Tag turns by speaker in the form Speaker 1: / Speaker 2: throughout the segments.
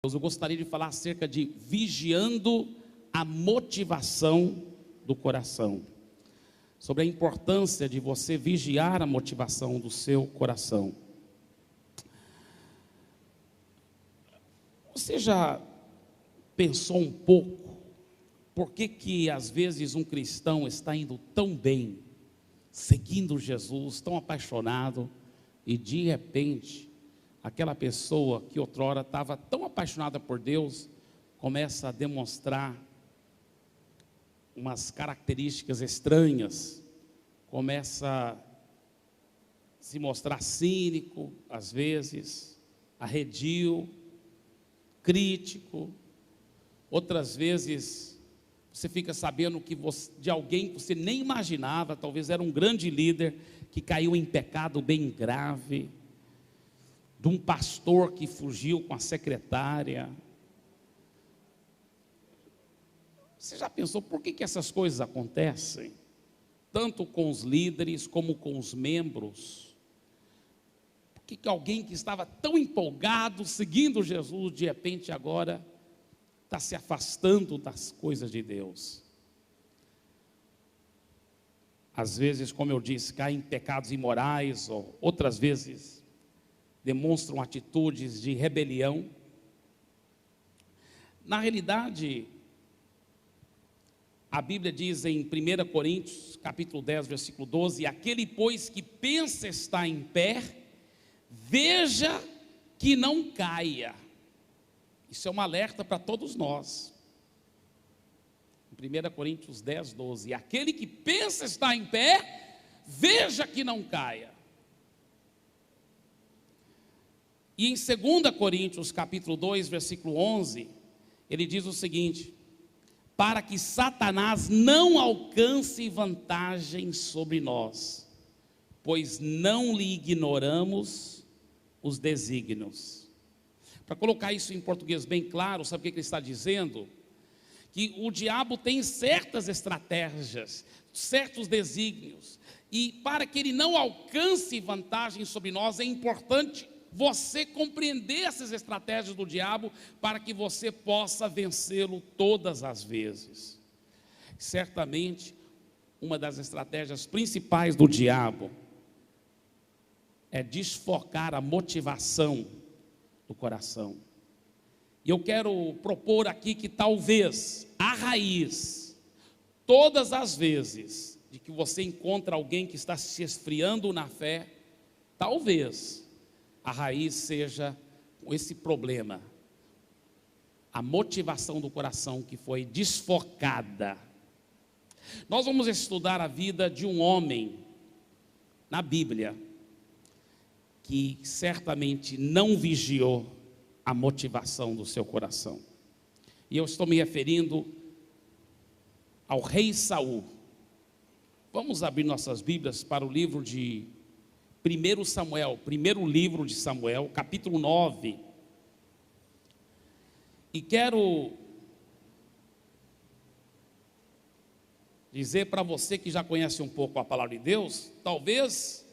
Speaker 1: Eu gostaria de falar acerca de vigiando a motivação do coração, sobre a importância de você vigiar a motivação do seu coração. Você já pensou um pouco por que às vezes um cristão está indo tão bem, seguindo Jesus, tão apaixonado, e de repente aquela pessoa que outrora estava tão apaixonada por Deus, começa a demonstrar umas características estranhas, começa a se mostrar cínico, às vezes, arredio, crítico. Outras vezes, você fica sabendo de alguém que você nem imaginava, talvez era um grande líder, que caiu em pecado bem grave, de um pastor que fugiu com a secretária. Você já pensou por que essas coisas acontecem? Tanto com os líderes como com os membros. Por que alguém que estava tão empolgado, seguindo Jesus, de repente agora está se afastando das coisas de Deus? Às vezes, como eu disse, cai em pecados imorais, ou outras vezes demonstram atitudes de rebelião. Na realidade, a Bíblia diz em 1 Coríntios, capítulo 10, versículo 12, aquele, pois, que pensa estar em pé, veja que não caia. Isso é um alerta para todos nós. 1 Coríntios 10, 12, aquele que pensa estar em pé, veja que não caia. E em 2 Coríntios, capítulo 2, versículo 11, ele diz o seguinte: para que Satanás não alcance vantagem sobre nós, pois não lhe ignoramos os desígnios. Para colocar isso em português bem claro, sabe o que ele está dizendo? Que o diabo tem certas estratégias, certos desígnios, e para que ele não alcance vantagem sobre nós, é importante você compreender essas estratégias do diabo, para que você possa vencê-lo todas as vezes. Certamente, uma das estratégias principais do diabo é desfocar a motivação do coração. E eu quero propor aqui que talvez a raiz, todas as vezes de que você encontra alguém que está se esfriando na fé, talvez a raiz seja esse problema, a motivação do coração que foi desfocada. Nós vamos estudar a vida de um homem na Bíblia que certamente não vigiou a motivação do seu coração. E eu estou me referindo ao rei Saul. Vamos abrir nossas Bíblias para o livro de 1 Samuel, primeiro livro de Samuel, capítulo 9. E quero dizer para você que já conhece um pouco a palavra de Deus, talvez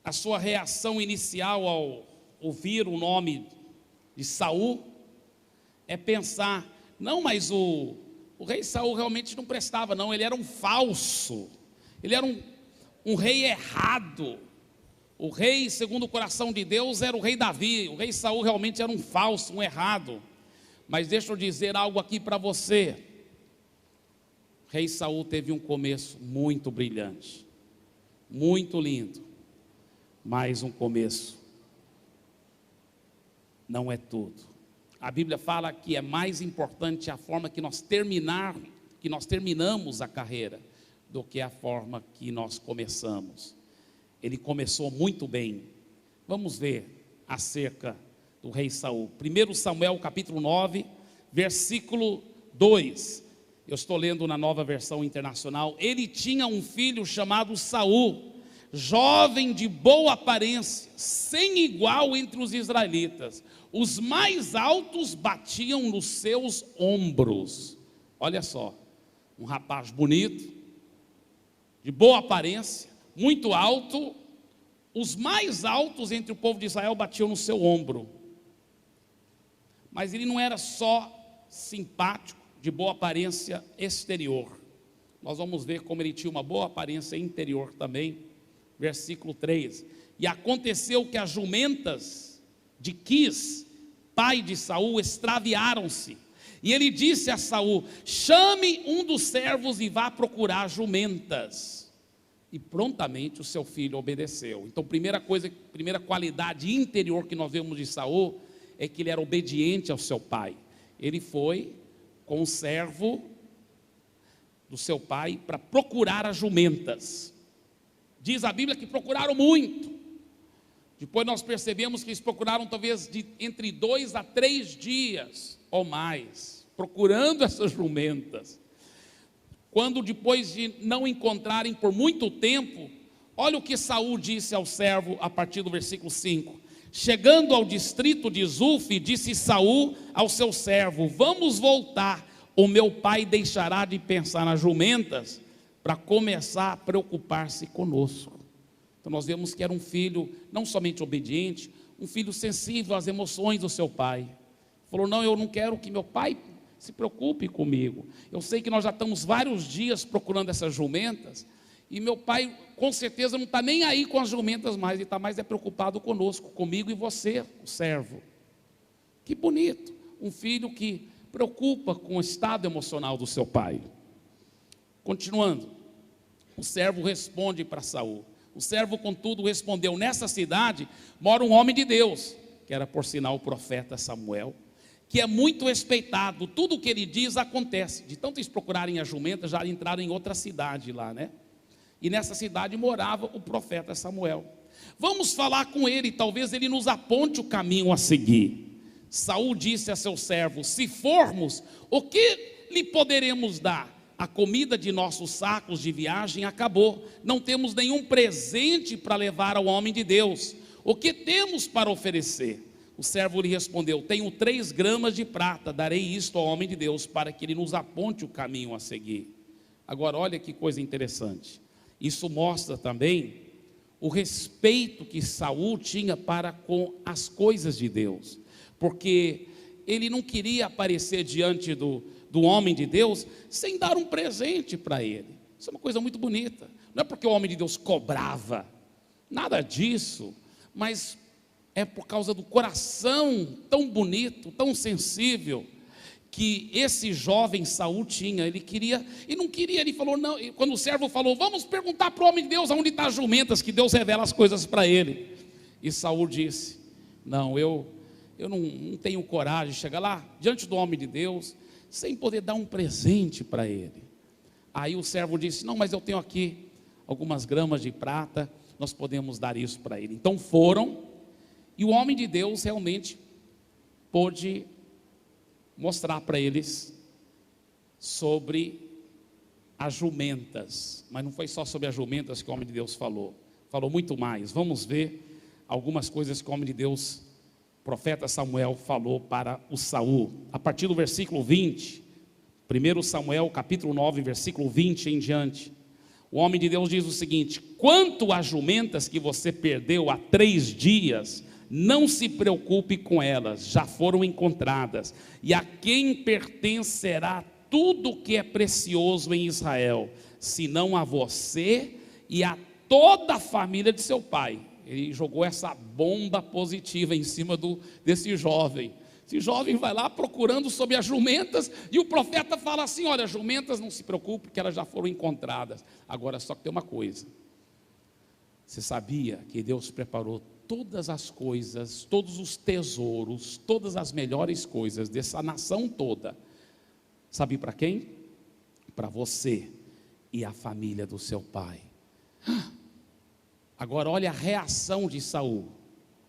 Speaker 1: a sua reação inicial ao ouvir o nome de Saul é pensar: não, mas o rei Saul realmente não prestava, não, ele era um falso, ele era um rei errado. O rei, segundo o coração de Deus, era o rei Davi. O rei Saul realmente era um falso, um errado. Mas deixa eu dizer algo aqui para você. O rei Saul teve um começo muito brilhante, muito lindo, mas um começo não é tudo. A Bíblia fala que é mais importante a forma que nós terminamos a carreira do que a forma que nós começamos. Ele começou muito bem. Vamos ver acerca do rei Saul. 1 Samuel capítulo 9, versículo 2. Eu estou lendo na Nova Versão Internacional. Ele tinha um filho chamado Saul, jovem de boa aparência, sem igual entre os israelitas. Os mais altos batiam nos seus ombros. Olha só, um rapaz bonito, de boa aparência, muito alto. Os mais altos entre o povo de Israel batiam no seu ombro. Mas ele não era só simpático, de boa aparência exterior. Nós vamos ver como ele tinha uma boa aparência interior também. Versículo 3. E aconteceu que as jumentas de Quis, pai de Saul, extraviaram-se. E ele disse a Saul: chame um dos servos e vá procurar jumentas. E prontamente o seu filho obedeceu. Então, primeira qualidade interior que nós vemos de Saul é que ele era obediente ao seu pai. Ele foi com o servo do seu pai para procurar as jumentas. Diz a Bíblia que procuraram muito. Depois nós percebemos que eles procuraram talvez entre 2 a 3 dias ou mais, procurando essas jumentas. Quando depois de não encontrarem por muito tempo, olha o que Saul disse ao servo a partir do versículo 5. Chegando ao distrito de Zuf, disse Saul ao seu servo: vamos voltar, o meu pai deixará de pensar nas jumentas para começar a preocupar-se conosco. Então nós vemos que era um filho não somente obediente, um filho sensível às emoções do seu pai. Falou: não, eu não quero que meu pai se preocupe comigo. Eu sei que nós já estamos vários dias procurando essas jumentas, e meu pai com certeza não está nem aí com as jumentas mais, ele está mais preocupado conosco, comigo e você, o servo. Que bonito, um filho que preocupa com o estado emocional do seu pai. Continuando, o servo responde para Saul. O servo, contudo, respondeu: nessa cidade mora um homem de Deus, que era por sinal o profeta Samuel, que é muito respeitado, tudo o que ele diz acontece. De tanto eles procurarem a jumenta, já entraram em outra cidade lá, né? E nessa cidade morava o profeta Samuel. Vamos falar com ele, talvez ele nos aponte o caminho a seguir. Saul disse a seu servo: se formos, o que lhe poderemos dar? A comida de nossos sacos de viagem acabou, não temos nenhum presente para levar ao homem de Deus. O que temos para oferecer? O servo lhe respondeu: tenho 3 gramas de prata, darei isto ao homem de Deus, para que ele nos aponte o caminho a seguir. Agora olha que coisa interessante, isso mostra também o respeito que Saul tinha para com as coisas de Deus, porque ele não queria aparecer diante do homem de Deus sem dar um presente para ele. Isso é uma coisa muito bonita. Não é porque o homem de Deus cobrava, nada disso, mas é por causa do coração tão bonito, tão sensível, que esse jovem Saul tinha. Ele queria, e não queria, ele falou, não, quando o servo falou: vamos perguntar para o homem de Deus aonde está as jumentas, que Deus revela as coisas para ele. E Saul disse: não, eu não tenho coragem de chegar lá diante do homem de Deus sem poder dar um presente para ele. Aí o servo disse: não, mas eu tenho aqui algumas gramas de prata, nós podemos dar isso para ele. Então foram, e o homem de Deus realmente pôde mostrar para eles sobre as jumentas. Mas não foi só sobre as jumentas que o homem de Deus falou muito mais. Vamos ver algumas coisas que o homem de Deus, o profeta Samuel, falou para o Saul. A partir do versículo 20, 1 Samuel capítulo 9, versículo 20 em diante, o homem de Deus diz o seguinte: quanto às jumentas que você perdeu há 3 dias, não se preocupe com elas, já foram encontradas, e a quem pertencerá tudo que é precioso em Israel, senão a você e a toda a família de seu pai. Ele jogou essa bomba positiva em cima desse jovem. Esse jovem vai lá procurando sobre as jumentas, e o profeta fala assim: olha, jumentas, não se preocupe, porque elas já foram encontradas. Agora só que tem uma coisa: você sabia que Deus preparou todas as coisas, todos os tesouros, todas as melhores coisas dessa nação toda, sabe para quem? Para você e a família do seu pai. Agora olha a reação de Saul.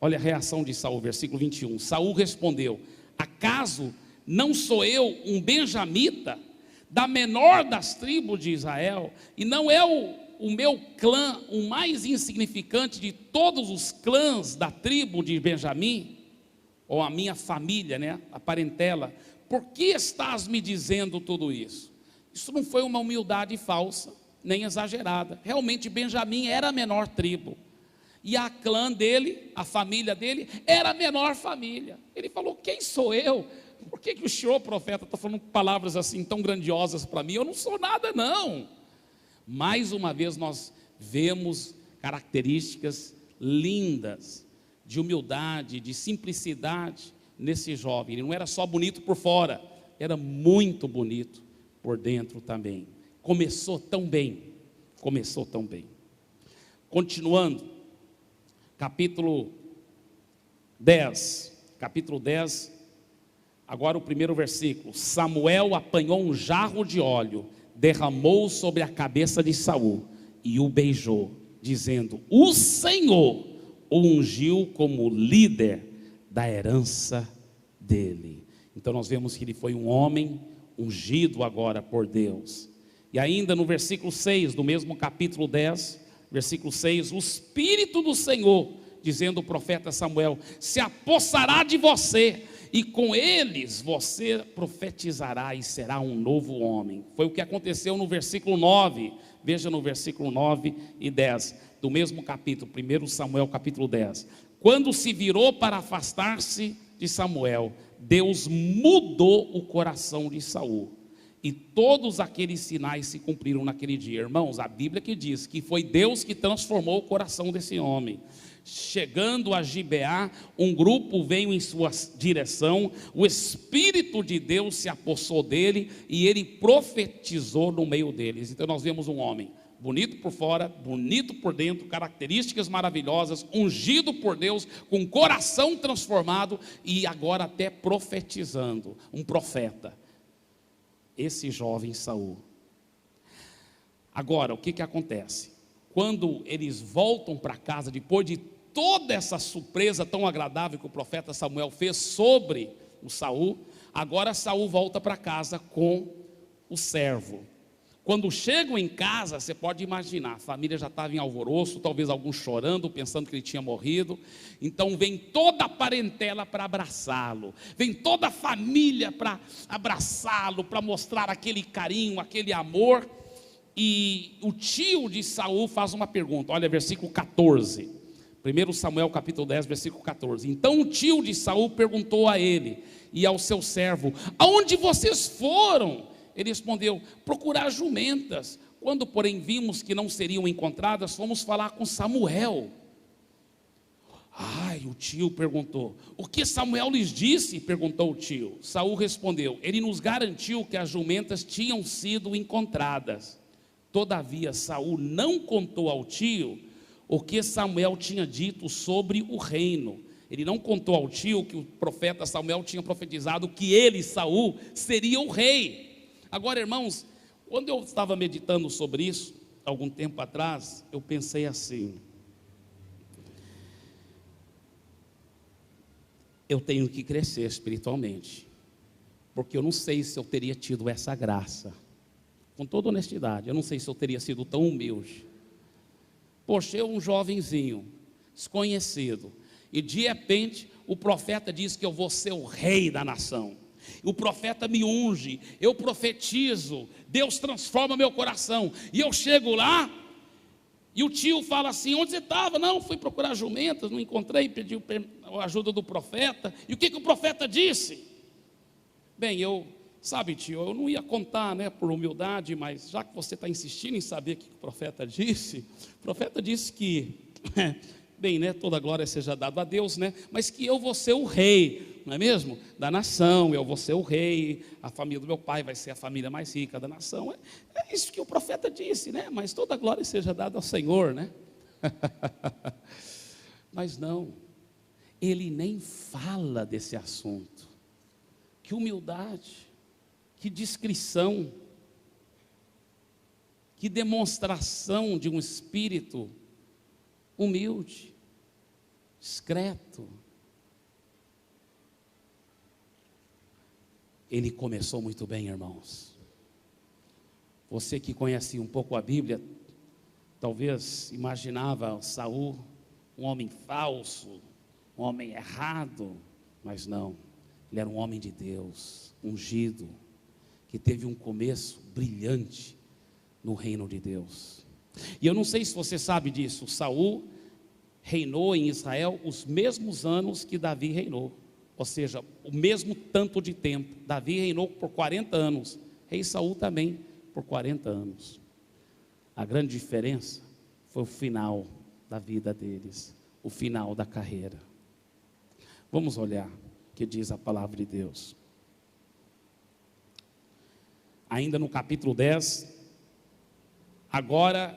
Speaker 1: Olha a reação de Saul, versículo 21. Saul respondeu: acaso não sou eu um benjamita, da menor das tribos de Israel, e não é o meu clã o mais insignificante de todos os clãs da tribo de Benjamim? Ou a minha família, né, a parentela? Por que estás me dizendo tudo isso? Isso não foi uma humildade falsa, nem exagerada. Realmente Benjamim era a menor tribo, E a clã dele, a família dele, era a menor família. Ele falou: quem sou eu? Por que o senhor, profeta, está falando palavras assim tão grandiosas para mim? Eu não sou nada, não. Mais uma vez nós vemos características lindas, de humildade, de simplicidade nesse jovem. Ele não era só bonito por fora, era muito bonito por dentro também. Começou tão bem. Continuando, capítulo 10, agora o primeiro versículo. Samuel apanhou um jarro de óleo, derramou sobre a cabeça de Saul e o beijou, dizendo: o Senhor o ungiu como líder da herança dele. Então nós vemos que ele foi um homem ungido agora por Deus. E ainda no versículo 6 do mesmo capítulo 10, versículo 6, o Espírito do Senhor, dizendo o profeta Samuel, se apossará de você, e com eles você profetizará e será um novo homem. Foi o que aconteceu no versículo 9, veja no versículo 9 e 10, do mesmo capítulo, 1 Samuel capítulo 10. Quando se virou para afastar-se de Samuel, Deus mudou o coração de Saul, e todos aqueles sinais se cumpriram naquele dia. Irmãos, a Bíblia que diz que foi Deus que transformou o coração desse homem. Chegando a Gibeá, um grupo veio em sua direção, o Espírito de Deus se apossou dele, e ele profetizou no meio deles. Então nós vemos um homem bonito por fora, bonito por dentro, características maravilhosas, ungido por Deus, com coração transformado, e agora até profetizando, um profeta. Esse jovem Saul. Agora, o que acontece? Quando eles voltam para casa, depois de toda essa surpresa tão agradável que o profeta Samuel fez sobre o Saul, agora Saul volta para casa com o servo. Quando chegam em casa, você pode imaginar, a família já estava em alvoroço, talvez alguns chorando, pensando que ele tinha morrido. Então vem toda a parentela para abraçá-lo, vem toda a família para abraçá-lo, para mostrar aquele carinho, aquele amor. E o tio de Saul faz uma pergunta, olha versículo 14, 1 Samuel capítulo 10, versículo 14. Então o tio de Saul perguntou a ele e ao seu servo: aonde vocês foram? Ele respondeu: procurar jumentas. Quando porém vimos que não seriam encontradas, fomos falar com Samuel. O tio perguntou: o que Samuel lhes disse? Perguntou o tio. Saul respondeu: ele nos garantiu que as jumentas tinham sido encontradas. Todavia Saul não contou ao tio o que Samuel tinha dito sobre o reino. Ele não contou ao tio que o profeta Samuel tinha profetizado que ele, Saul, seria o rei. Agora, irmãos, quando eu estava meditando sobre isso, algum tempo atrás, eu pensei assim: eu tenho que crescer espiritualmente, porque eu não sei se eu teria tido essa graça. Com toda honestidade, eu não sei se eu teria sido tão humilde. Poxa, eu um jovenzinho, desconhecido, e de repente o profeta diz que eu vou ser o rei da nação. O profeta me unge, eu profetizo, Deus transforma meu coração, e eu chego lá, e o tio fala assim: onde você estava? Não, fui procurar jumentas, não encontrei, pedi a ajuda do profeta. E o que o profeta disse? Bem, sabe, tio, eu não ia contar, por humildade, mas já que você está insistindo em saber o que o profeta disse que, bem, toda glória seja dada a Deus, mas que eu vou ser o rei, não é mesmo? Da nação, eu vou ser o rei, a família do meu pai vai ser a família mais rica da nação. É isso que o profeta disse, mas toda glória seja dada ao Senhor, Mas não, ele nem fala desse assunto. Que humildade, que discrição, que demonstração de um espírito humilde, discreto. Ele começou muito bem, irmãos. Você que conhece um pouco a Bíblia, talvez imaginava Saul um homem falso, um homem errado, mas não, ele era um homem de Deus, ungido, que teve um começo brilhante no reino de Deus. E eu não sei se você sabe disso, Saul reinou em Israel os mesmos anos que Davi reinou, ou seja, o mesmo tanto de tempo. Davi reinou por 40 anos, rei Saul também por 40 anos. A grande diferença foi o final da vida deles, o final da carreira. Vamos olhar o que diz a palavra de Deus. Ainda no capítulo 10, agora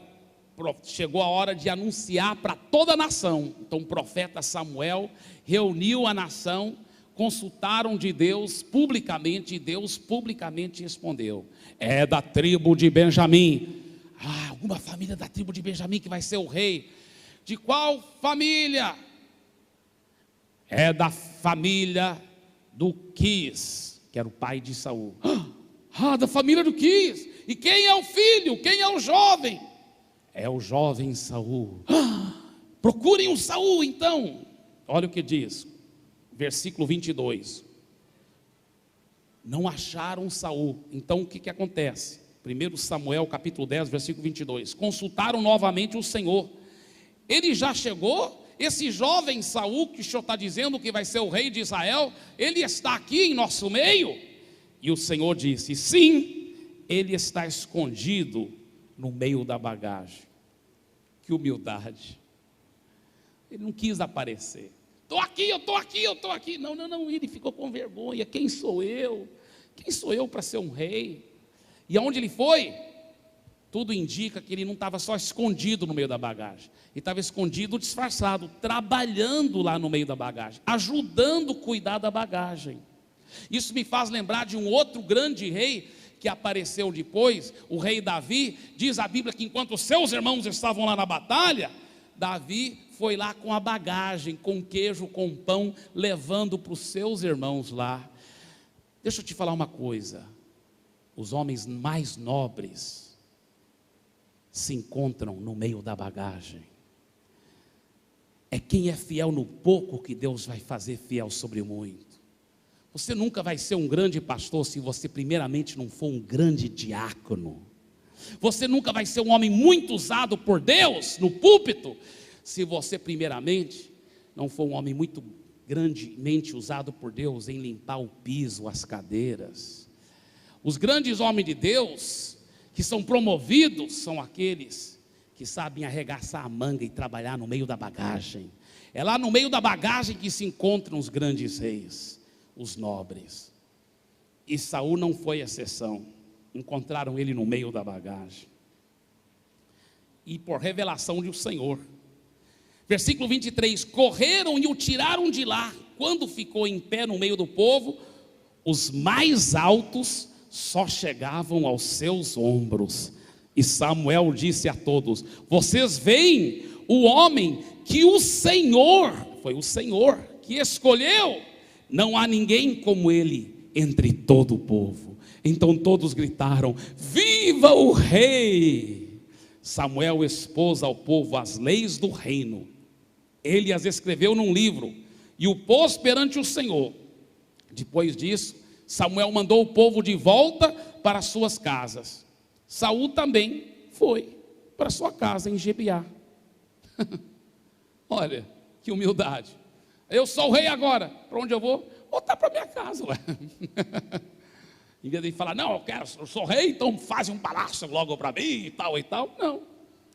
Speaker 1: chegou a hora de anunciar para toda a nação. Então o profeta Samuel reuniu a nação, consultaram de Deus publicamente, e Deus publicamente respondeu: é da tribo de Benjamim. Alguma família da tribo de Benjamim que vai ser o rei. De qual família? É da família do Quis, que era o pai de Saul. Da família do Quis. E quem é o filho? Quem é o jovem? É o jovem Saul. Procurem o Saul então. Olha o que diz, versículo 22. Não acharam Saul. Então o que acontece? 1 Samuel capítulo 10, versículo 22. Consultaram novamente o Senhor. Ele já chegou? Esse jovem Saul que o Senhor está dizendo que vai ser o rei de Israel, ele está aqui em nosso meio? E o Senhor disse: sim, ele está escondido no meio da bagagem. Que humildade. Ele não quis aparecer. Estou aqui, eu estou aqui, eu estou aqui. Não, ele ficou com vergonha. Quem sou eu? Quem sou eu para ser um rei? E aonde ele foi? Tudo indica que ele não estava só escondido no meio da bagagem. Ele estava escondido, disfarçado, trabalhando lá no meio da bagagem, ajudando a cuidar da bagagem. Isso me faz lembrar de um outro grande rei que apareceu depois, o rei Davi. Diz a Bíblia que enquanto seus irmãos estavam lá na batalha, Davi foi lá com a bagagem, com queijo, com pão, levando para os seus irmãos lá. Deixa eu te falar uma coisa: os homens mais nobres se encontram no meio da bagagem. É quem é fiel no pouco que Deus vai fazer fiel sobre o muito. Você nunca vai ser um grande pastor se você primeiramente não for um grande diácono. Você nunca vai ser um homem muito usado por Deus no púlpito se você primeiramente não for um homem muito grandemente usado por Deus em limpar o piso, as cadeiras. Os grandes homens de Deus que são promovidos são aqueles que sabem arregaçar a manga e trabalhar no meio da bagagem. É lá no meio da bagagem que se encontram os grandes reis, os nobres. E Saul não foi exceção. Encontraram ele no meio da bagagem. E por revelação do Senhor, versículo 23, correram e o tiraram de lá. Quando ficou em pé no meio do povo, os mais altos só chegavam aos seus ombros. E Samuel disse a todos: vocês veem o homem que o Senhor, foi o Senhor que escolheu, não há ninguém como ele entre todo o povo. Então todos gritaram: viva o rei! Samuel expôs ao povo as leis do reino. Ele as escreveu num livro e o pôs perante o Senhor. Depois disso, Samuel mandou o povo de volta para suas casas. Saul também foi para sua casa em Gibeá. Olha, que humildade. Eu sou o rei agora, para onde eu vou? Voltar para minha casa, ué. Em vez de falar: não, eu sou rei, então faz um palácio logo para mim e tal. Não,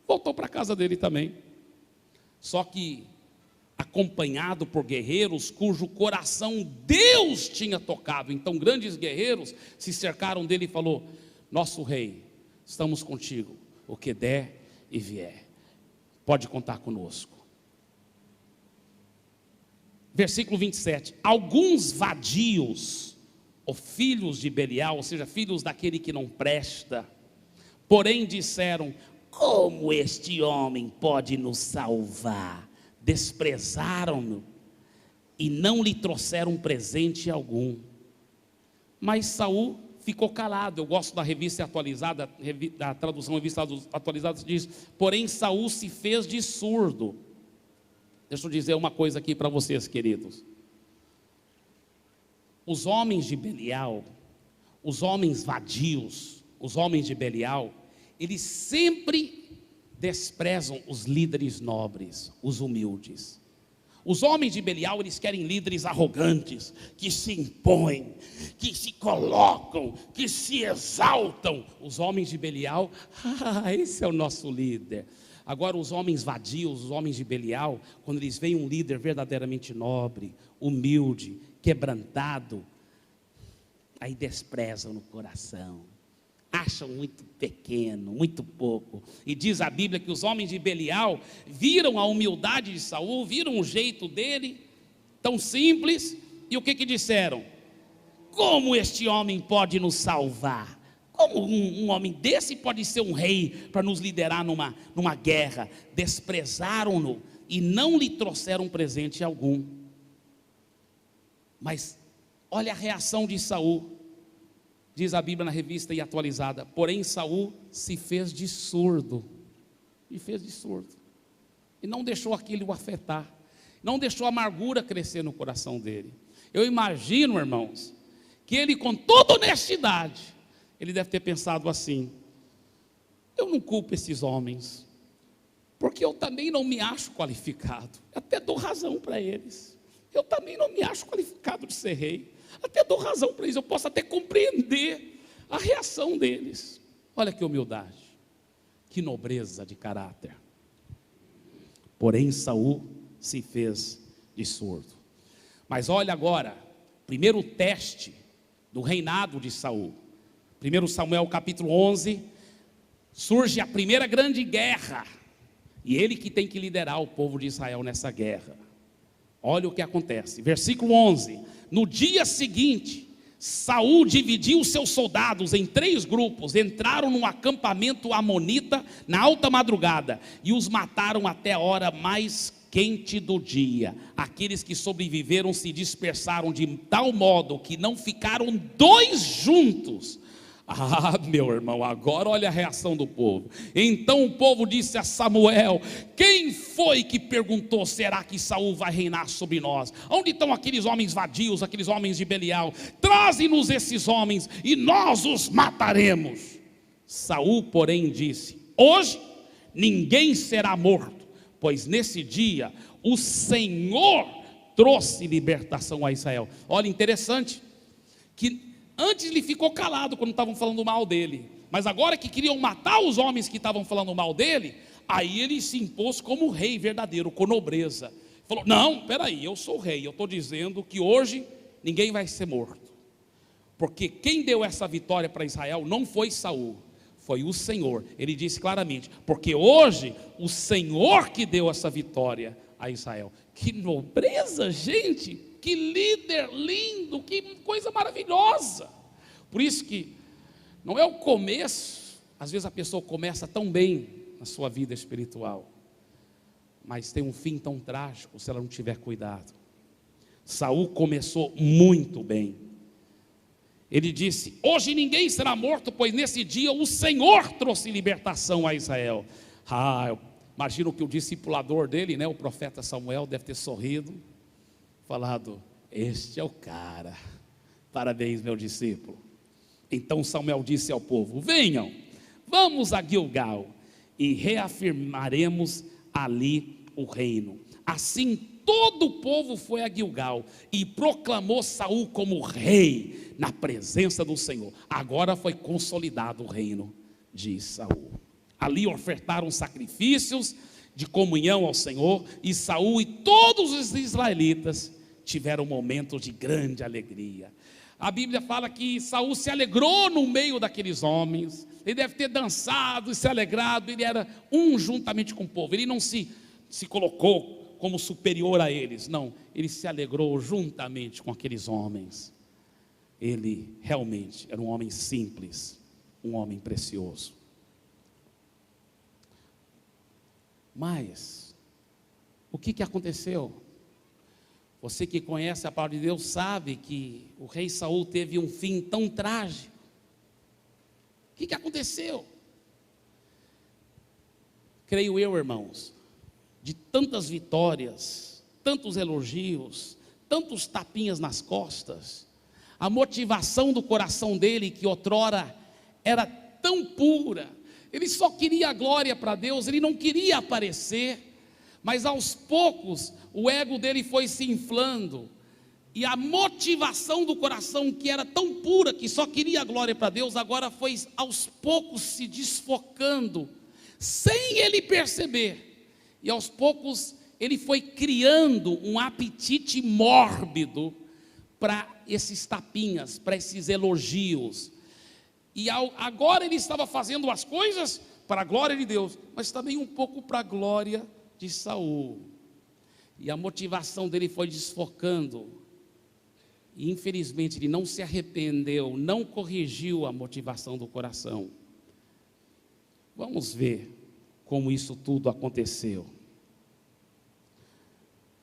Speaker 1: voltou para a casa dele também. Só que acompanhado por guerreiros cujo coração Deus tinha tocado. Então grandes guerreiros se cercaram dele e falou: nosso rei, estamos contigo, o que der e vier, pode contar conosco. Versículo 27, alguns vadios, ou filhos de Belial, ou seja, filhos daquele que não presta, porém disseram: como este homem pode nos salvar? Desprezaram-no e não lhe trouxeram presente algum. Mas Saul ficou calado. Eu gosto da revista atualizada, da tradução revista atualizada, diz: porém Saul se fez de surdo. Deixa eu dizer uma coisa aqui para vocês, queridos. Os homens de Belial, os homens vadios, os homens de Belial, eles sempre desprezam os líderes nobres, os humildes. Os homens de Belial, eles querem líderes arrogantes, que se impõem, que se colocam, que se exaltam. Os homens de Belial, esse é o nosso líder. Agora os homens vadios, os homens de Belial, quando eles veem um líder verdadeiramente nobre, humilde, quebrantado, aí desprezam no coração, acham muito pequeno, muito pouco. E diz a Bíblia que os homens de Belial viram a humildade de Saul, viram o jeito dele, tão simples, e o que disseram? Como este homem pode nos salvar? Como um homem desse pode ser um rei para nos liderar numa guerra? Desprezaram-no e não lhe trouxeram presente algum. Mas olha a reação de Saul. Diz a Bíblia na revista e atualizada: porém Saul se fez de surdo. E fez de surdo. E não deixou aquilo o afetar. Não deixou a amargura crescer no coração dele. Eu imagino, irmãos, que ele, com toda honestidade, ele deve ter pensado assim: eu não culpo esses homens, porque eu também não me acho qualificado. Até dou razão para eles. Eu também não me acho qualificado de ser rei. Até dou razão para eles. Eu posso até compreender a reação deles. Olha que humildade, que nobreza de caráter. Porém Saul se fez de surdo. Mas olha agora, primeiro teste do reinado de Saul. 1 Samuel capítulo 11, surge a primeira grande guerra, e ele que tem que liderar o povo de Israel nessa guerra. Olha o que acontece, versículo 11: no dia seguinte, Saul dividiu seus soldados em 3 grupos, entraram num acampamento amonita na alta madrugada, e os mataram até a hora mais quente do dia. Aqueles que sobreviveram se dispersaram de tal modo que não ficaram 2 juntos. Ah, meu irmão, agora olha a reação do povo. Então o povo disse a Samuel: quem foi que perguntou, será que Saul vai reinar sobre nós? Onde estão aqueles homens vadios, aqueles homens de Belial? Traze-nos esses homens e nós os mataremos. Saul, porém, disse: hoje ninguém será morto, pois nesse dia o Senhor trouxe libertação a Israel. Olha, interessante que antes ele ficou calado quando estavam falando mal dele, mas agora que queriam matar os homens que estavam falando mal dele, aí ele se impôs como rei verdadeiro, com nobreza. Falou: não, peraí, eu sou rei, eu estou dizendo que hoje ninguém vai ser morto, porque quem deu essa vitória para Israel não foi Saul, foi o Senhor. Ele disse claramente: porque hoje o Senhor que deu essa vitória a Israel. Que nobreza, gente! Que líder lindo, que coisa maravilhosa. Por isso que não é o começo. Às vezes a pessoa começa tão bem na sua vida espiritual, mas tem um fim tão trágico se ela não tiver cuidado. Saul começou muito bem. Ele disse: hoje ninguém será morto, pois nesse dia o Senhor trouxe libertação a Israel. Eu imagino que o discipulador dele, o profeta Samuel, deve ter sorrido, falado: este é o cara, parabéns, meu discípulo. Então Samuel disse ao povo: venham, vamos a Gilgal e reafirmaremos ali o reino. Assim todo o povo foi a Gilgal e proclamou Saul como rei na presença do Senhor. Agora foi consolidado o reino de Saul. Ali ofertaram sacrifícios de comunhão ao Senhor, e Saul e todos os israelitas tiveram momentos de grande alegria. A Bíblia fala que Saul se alegrou no meio daqueles homens. Ele deve ter dançado e se alegrado. Ele era um juntamente com o povo. Ele não se colocou como superior a eles, não. Ele se alegrou juntamente com aqueles homens. Ele realmente era um homem simples, um homem precioso. Mas o que aconteceu? Você que conhece a palavra de Deus sabe que o rei Saul teve um fim tão trágico. O que aconteceu? Creio eu, irmãos, de tantas vitórias, tantos elogios, tantos tapinhas nas costas, a motivação do coração dele, que outrora era tão pura, ele só queria a glória para Deus, ele não queria aparecer, mas aos poucos o ego dele foi se inflando, e a motivação do coração, que era tão pura, que só queria a glória para Deus, agora foi aos poucos se desfocando, sem ele perceber, e aos poucos ele foi criando um apetite mórbido para esses tapinhas, para esses elogios, e agora ele estava fazendo as coisas para a glória de Deus, mas também um pouco para a glória de Saul, e a motivação dele foi desfocando, e infelizmente ele não se arrependeu, não corrigiu a motivação do coração. Vamos ver como isso tudo aconteceu.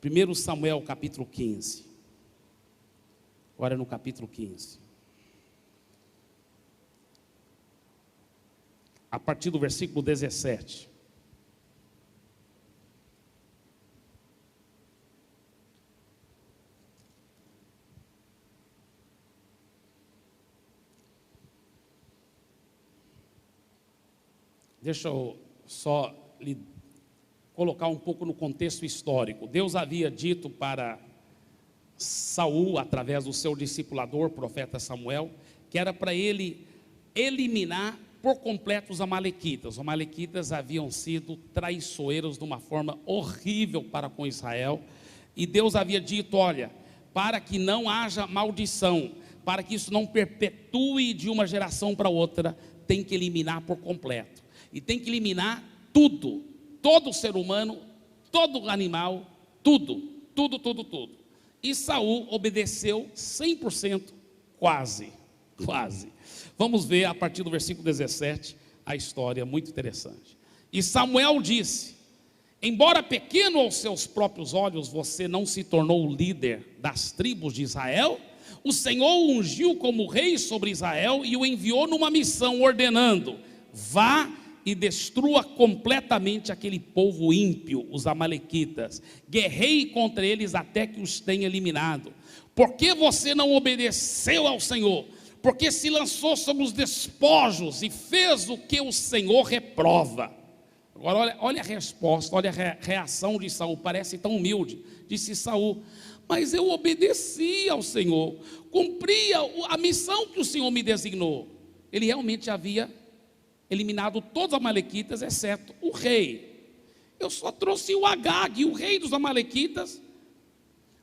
Speaker 1: 1 Samuel capítulo 15, agora no capítulo 15, a partir do versículo 17. Deixa eu só lhe colocar um pouco no contexto histórico. Deus havia dito para Saul, através do seu discipulador, profeta Samuel, que era para ele eliminar por completo os amalequitas. Os amalequitas haviam sido traiçoeiros de uma forma horrível para com Israel, e Deus havia dito, olha, para que não haja maldição, para que isso não perpetue de uma geração para outra, tem que eliminar por completo. E tem que eliminar tudo, todo ser humano, todo animal, tudo. E Saul obedeceu 100%, quase. Vamos ver a partir do versículo 17, a história muito interessante. E Samuel disse, embora pequeno aos seus próprios olhos, você não se tornou o líder das tribos de Israel? O Senhor o ungiu como rei sobre Israel e o enviou numa missão, ordenando, vá e destrua completamente aquele povo ímpio, os amalequitas, guerreie contra eles até que os tenha eliminado. Por que você não obedeceu ao Senhor? Porque se lançou sobre os despojos e fez o que o Senhor reprova. Agora olha a resposta, olha a reação de Saul, parece tão humilde. Disse Saul, mas eu obedeci ao Senhor, cumpria a missão que o Senhor me designou. Ele realmente havia eliminado todos os amalequitas, exceto o rei. Eu só trouxe o Agag, o rei dos amalequitas,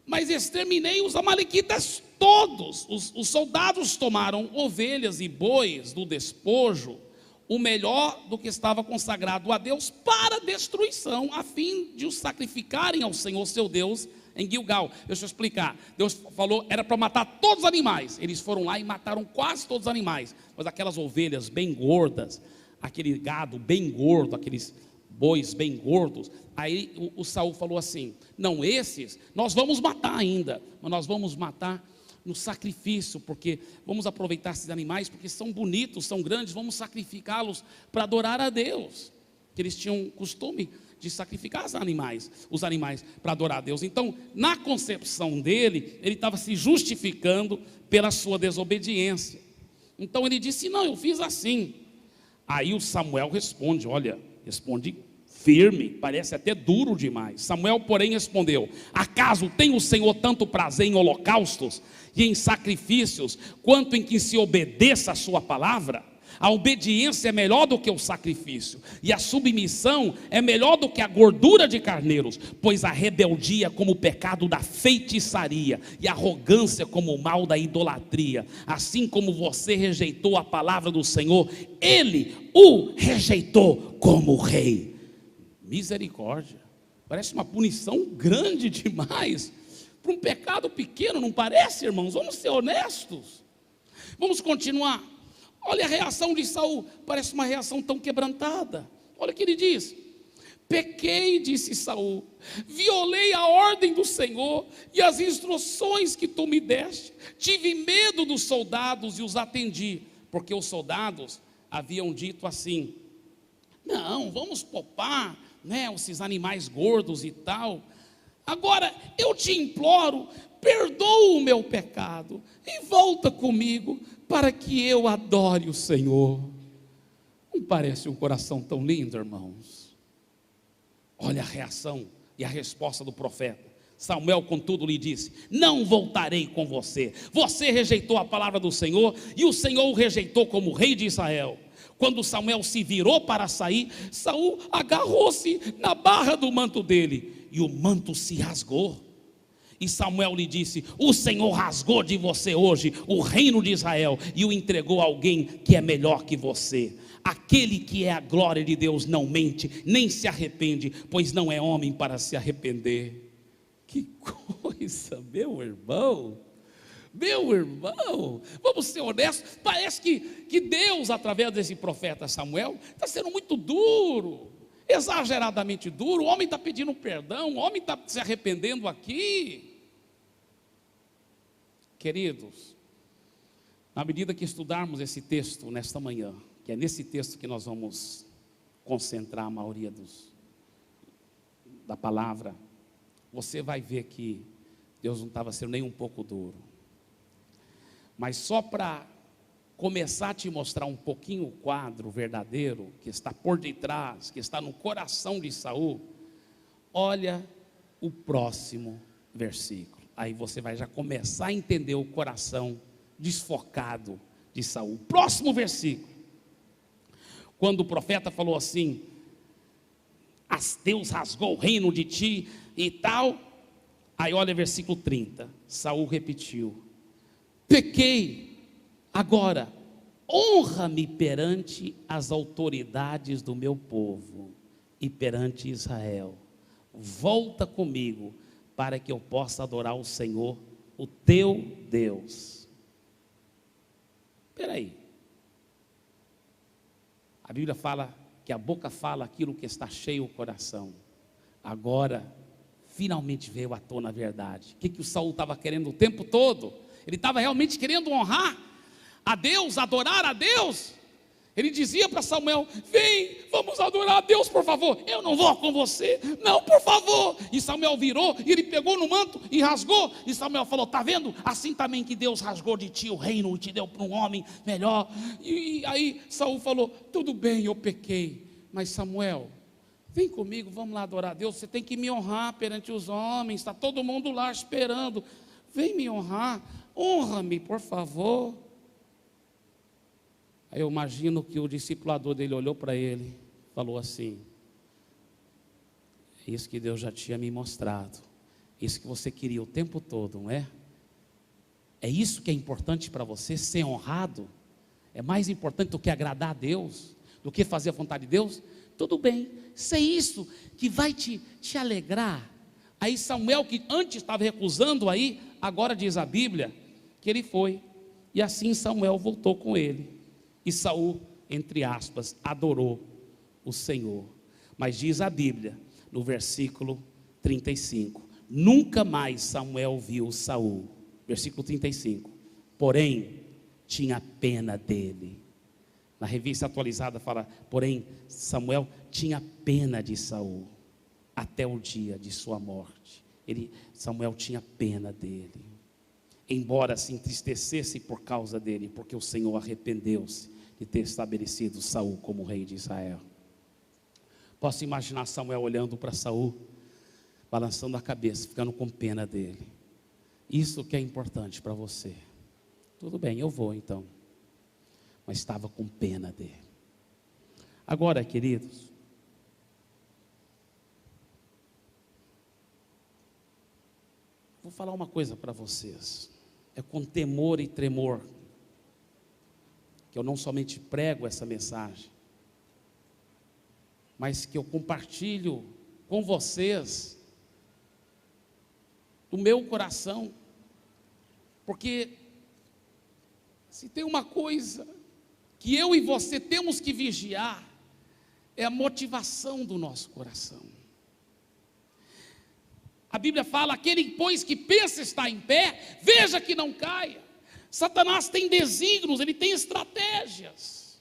Speaker 1: mas exterminei os amalequitas todos. Os soldados tomaram ovelhas e bois do despojo, o melhor do que estava consagrado a Deus, para destruição, a fim de os sacrificarem ao Senhor seu Deus em Gilgal. Deixa eu explicar. Deus falou, era para matar todos os animais. Eles foram lá e mataram quase todos os animais, mas aquelas ovelhas bem gordas, aquele gado bem gordo, aqueles bois bem gordos, aí o Saul falou assim, não, esses nós vamos matar ainda, mas nós vamos matar no sacrifício, porque vamos aproveitar esses animais, porque são bonitos, são grandes, vamos sacrificá-los para adorar a Deus, que eles tinham costume de sacrificar os animais para adorar a Deus. Então, na concepção dele, ele estava se justificando pela sua desobediência. Então ele disse, não, eu fiz assim. Aí o Samuel responde, responde firme, parece até duro demais. Samuel, porém, respondeu, acaso tem o Senhor tanto prazer em holocaustos e em sacrifícios, quanto em que se obedeça a sua palavra? A obediência é melhor do que o sacrifício, e a submissão é melhor do que a gordura de carneiros, pois a rebeldia é como o pecado da feitiçaria, e a arrogância como o mal da idolatria. Assim como você rejeitou a palavra do Senhor, ele o rejeitou como rei. Misericórdia, parece uma punição grande demais, para um pecado pequeno, não parece, irmãos? Vamos ser honestos, vamos continuar. Olha a reação de Saul, parece uma reação tão quebrantada. Olha o que ele diz, pequei, disse Saul, violei a ordem do Senhor e as instruções que tu me deste, tive medo dos soldados e os atendi, porque os soldados haviam dito assim, não, vamos poupar, esses animais gordos e tal, agora eu te imploro, perdoa o meu pecado e volta comigo, para que eu adore o Senhor. Um parece um coração tão lindo, irmãos? Olha a reação e a resposta do profeta. Samuel, contudo, lhe disse: não voltarei com você. Você rejeitou a palavra do Senhor, e o Senhor o rejeitou como rei de Israel. Quando Samuel se virou para sair, Saul agarrou-se na barra do manto dele, e o manto se rasgou. E Samuel lhe disse: o Senhor rasgou de você hoje o reino de Israel, e o entregou a alguém que é melhor que você. Aquele que é a glória de Deus não mente, nem se arrepende, pois não é homem para se arrepender. Que coisa, meu irmão, vamos ser honestos. Parece que Deus, através desse profeta Samuel, está sendo muito duro, exageradamente duro. O homem está pedindo perdão, o homem está se arrependendo aqui. Queridos, na medida que estudarmos esse texto nesta manhã, que é nesse texto que nós vamos concentrar a maioria da palavra, você vai ver que Deus não estava sendo nem um pouco duro. Mas só para começar a te mostrar um pouquinho o quadro verdadeiro, que está por detrás, que está no coração de Saul, olha o próximo versículo. Aí você vai já começar a entender o coração desfocado de Saul. Próximo versículo. Quando o profeta falou assim: Deus rasgou o reino de ti e tal. Aí olha versículo 30, Saul repetiu: pequei, agora honra-me perante as autoridades do meu povo e perante Israel. Volta comigo para que eu possa adorar o Senhor, o teu Deus. Espera aí, a Bíblia fala que a boca fala aquilo que está cheio o coração. Agora, finalmente veio à tona a verdade. O que o Saul estava querendo o tempo todo? Ele estava realmente querendo honrar a Deus, adorar a Deus. Ele dizia para Samuel: vem, vamos adorar a Deus, por favor. Eu não vou com você, não, por favor. E Samuel virou, e ele pegou no manto e rasgou. E Samuel falou: está vendo? Assim também que Deus rasgou de ti o reino e te deu para um homem melhor. E aí Saul falou: tudo bem, eu pequei, mas Samuel, vem comigo, vamos lá adorar a Deus. Você tem que me honrar perante os homens, está todo mundo lá esperando. Vem me honrar, honra-me, por favor. Aí eu imagino que o discipulador dele olhou para ele, falou assim: é isso que Deus já tinha me mostrado, isso que você queria o tempo todo, não é? É isso que é importante para você, ser honrado? É mais importante do que agradar a Deus, do que fazer a vontade de Deus? Tudo bem, se é isso que vai te alegrar. Aí Samuel, que antes estava recusando aí, agora diz a Bíblia que ele foi, e assim Samuel voltou com ele. E Saul, entre aspas, adorou o Senhor. Mas diz a Bíblia, no versículo 35, nunca mais Samuel viu Saul. Versículo 35, porém, tinha pena dele. Na revista atualizada fala: porém, Samuel tinha pena de Saul, até o dia de sua morte. Samuel tinha pena dele, embora se entristecesse por causa dele, porque o Senhor arrependeu-se de ter estabelecido Saul como rei de Israel. Posso imaginar Samuel olhando para Saul, balançando a cabeça, ficando com pena dele. Isso que é importante para você. Tudo bem, eu vou então, mas estava com pena dele. Agora, queridos, vou falar uma coisa para vocês. É com temor e tremor que eu não somente prego essa mensagem, mas que eu compartilho com vocês do meu coração, porque se tem uma coisa que eu e você temos que vigiar, é a motivação do nosso coração. A Bíblia fala: aquele, pois, que pensa estar em pé, veja que não caia. Satanás tem desígnios, ele tem estratégias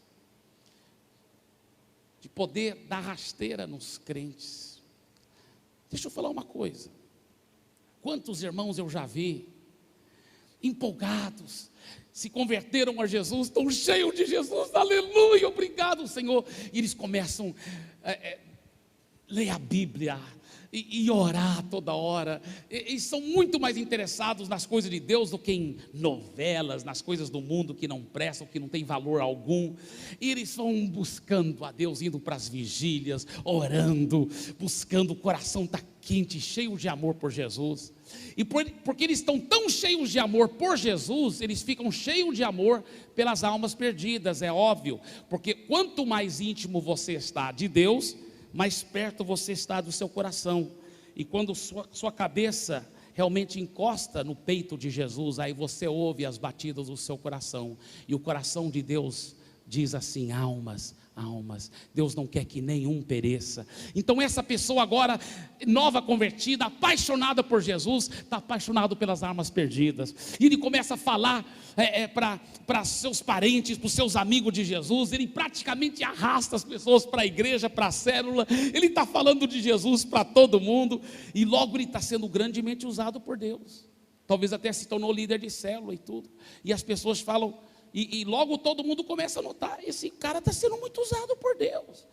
Speaker 1: de poder dar rasteira nos crentes. Deixa eu falar uma coisa: quantos irmãos eu já vi empolgados, se converteram a Jesus, estão cheios de Jesus, aleluia, obrigado, Senhor. E eles começam a ler a Bíblia e orar toda hora, e são muito mais interessados nas coisas de Deus do que em novelas, nas coisas do mundo que não prestam, que não tem valor algum. E eles vão buscando a Deus, indo para as vigílias, orando, buscando, o coração está quente, cheio de amor por Jesus. E porque eles estão tão cheios de amor por Jesus, eles ficam cheios de amor pelas almas perdidas, é óbvio, porque quanto mais íntimo você está de Deus, mais perto você está do seu coração. E quando sua cabeça realmente encosta no peito de Jesus, aí você ouve as batidas do seu coração, e o coração de Deus diz assim: almas, almas, Deus não quer que nenhum pereça. Então essa pessoa agora, nova convertida, apaixonada por Jesus, está apaixonado pelas almas perdidas, e ele começa a falar para seus parentes, para os seus amigos de Jesus, ele praticamente arrasta as pessoas para a igreja, para a célula, ele está falando de Jesus para todo mundo, e logo ele está sendo grandemente usado por Deus, talvez até se tornou líder de célula e tudo, e as pessoas falam, e logo todo mundo começa a notar, esse cara está sendo muito usado por Deus,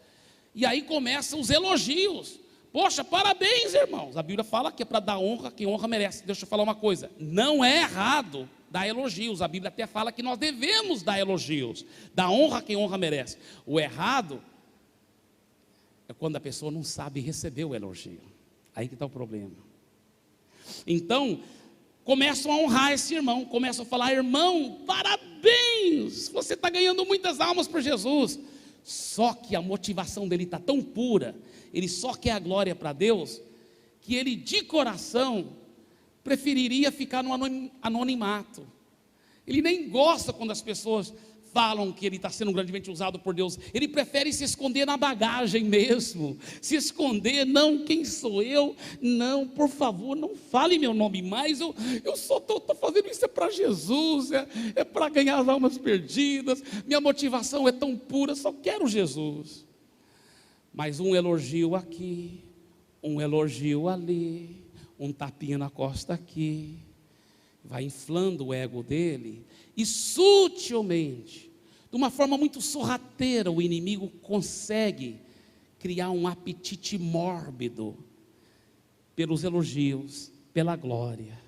Speaker 1: e aí começam os elogios, poxa, parabéns irmãos, a Bíblia fala que é para dar honra, quem honra merece. Deixa eu falar uma coisa, não é errado dar elogios, a Bíblia até fala que nós devemos dar elogios, dar honra a quem honra merece. O errado é quando a pessoa não sabe receber o elogio, aí que está o problema. Então começam a honrar esse irmão, começam a falar: irmão, parabéns, você está ganhando muitas almas por Jesus. Só que a motivação dele está tão pura, ele só quer a glória para Deus, que ele de coração preferiria ficar no anonimato. Ele nem gosta quando as pessoas falam que ele está sendo grandemente usado por Deus, ele prefere se esconder na bagagem mesmo, se esconder, não, quem sou eu? Não, por favor, não fale meu nome mais, eu só estou fazendo isso para Jesus, é para ganhar as almas perdidas, minha motivação é tão pura, só quero Jesus. Mas um elogio aqui, um elogio ali, um tapinha na costa aqui, vai inflando o ego dele, e sutilmente, de uma forma muito sorrateira, o inimigo consegue criar um apetite mórbido pelos elogios, pela glória,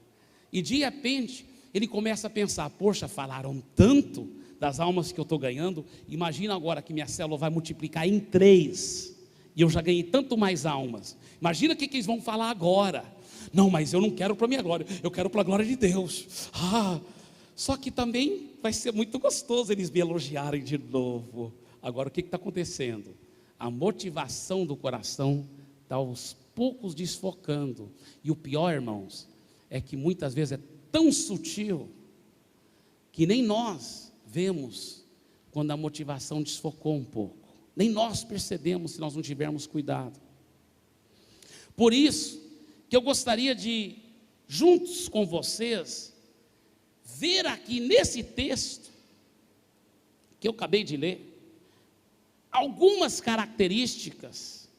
Speaker 1: e de repente ele começa a pensar: poxa, falaram tanto das almas que eu estou ganhando, imagina agora que minha célula vai multiplicar em 3, e eu já ganhei tanto mais almas, imagina o que eles vão falar agora. Não, mas eu não quero para a minha glória, eu quero para a glória de Deus. Só que também vai ser muito gostoso eles me elogiarem de novo. Agora o que está acontecendo? A motivação do coração está aos poucos desfocando. E o pior, irmãos, é que muitas vezes é tão sutil que nem nós vemos quando a motivação desfocou um pouco. Nem nós percebemos se nós não tivermos cuidado. Por isso que eu gostaria de, juntos com vocês, ver aqui nesse texto que eu acabei de ler, algumas características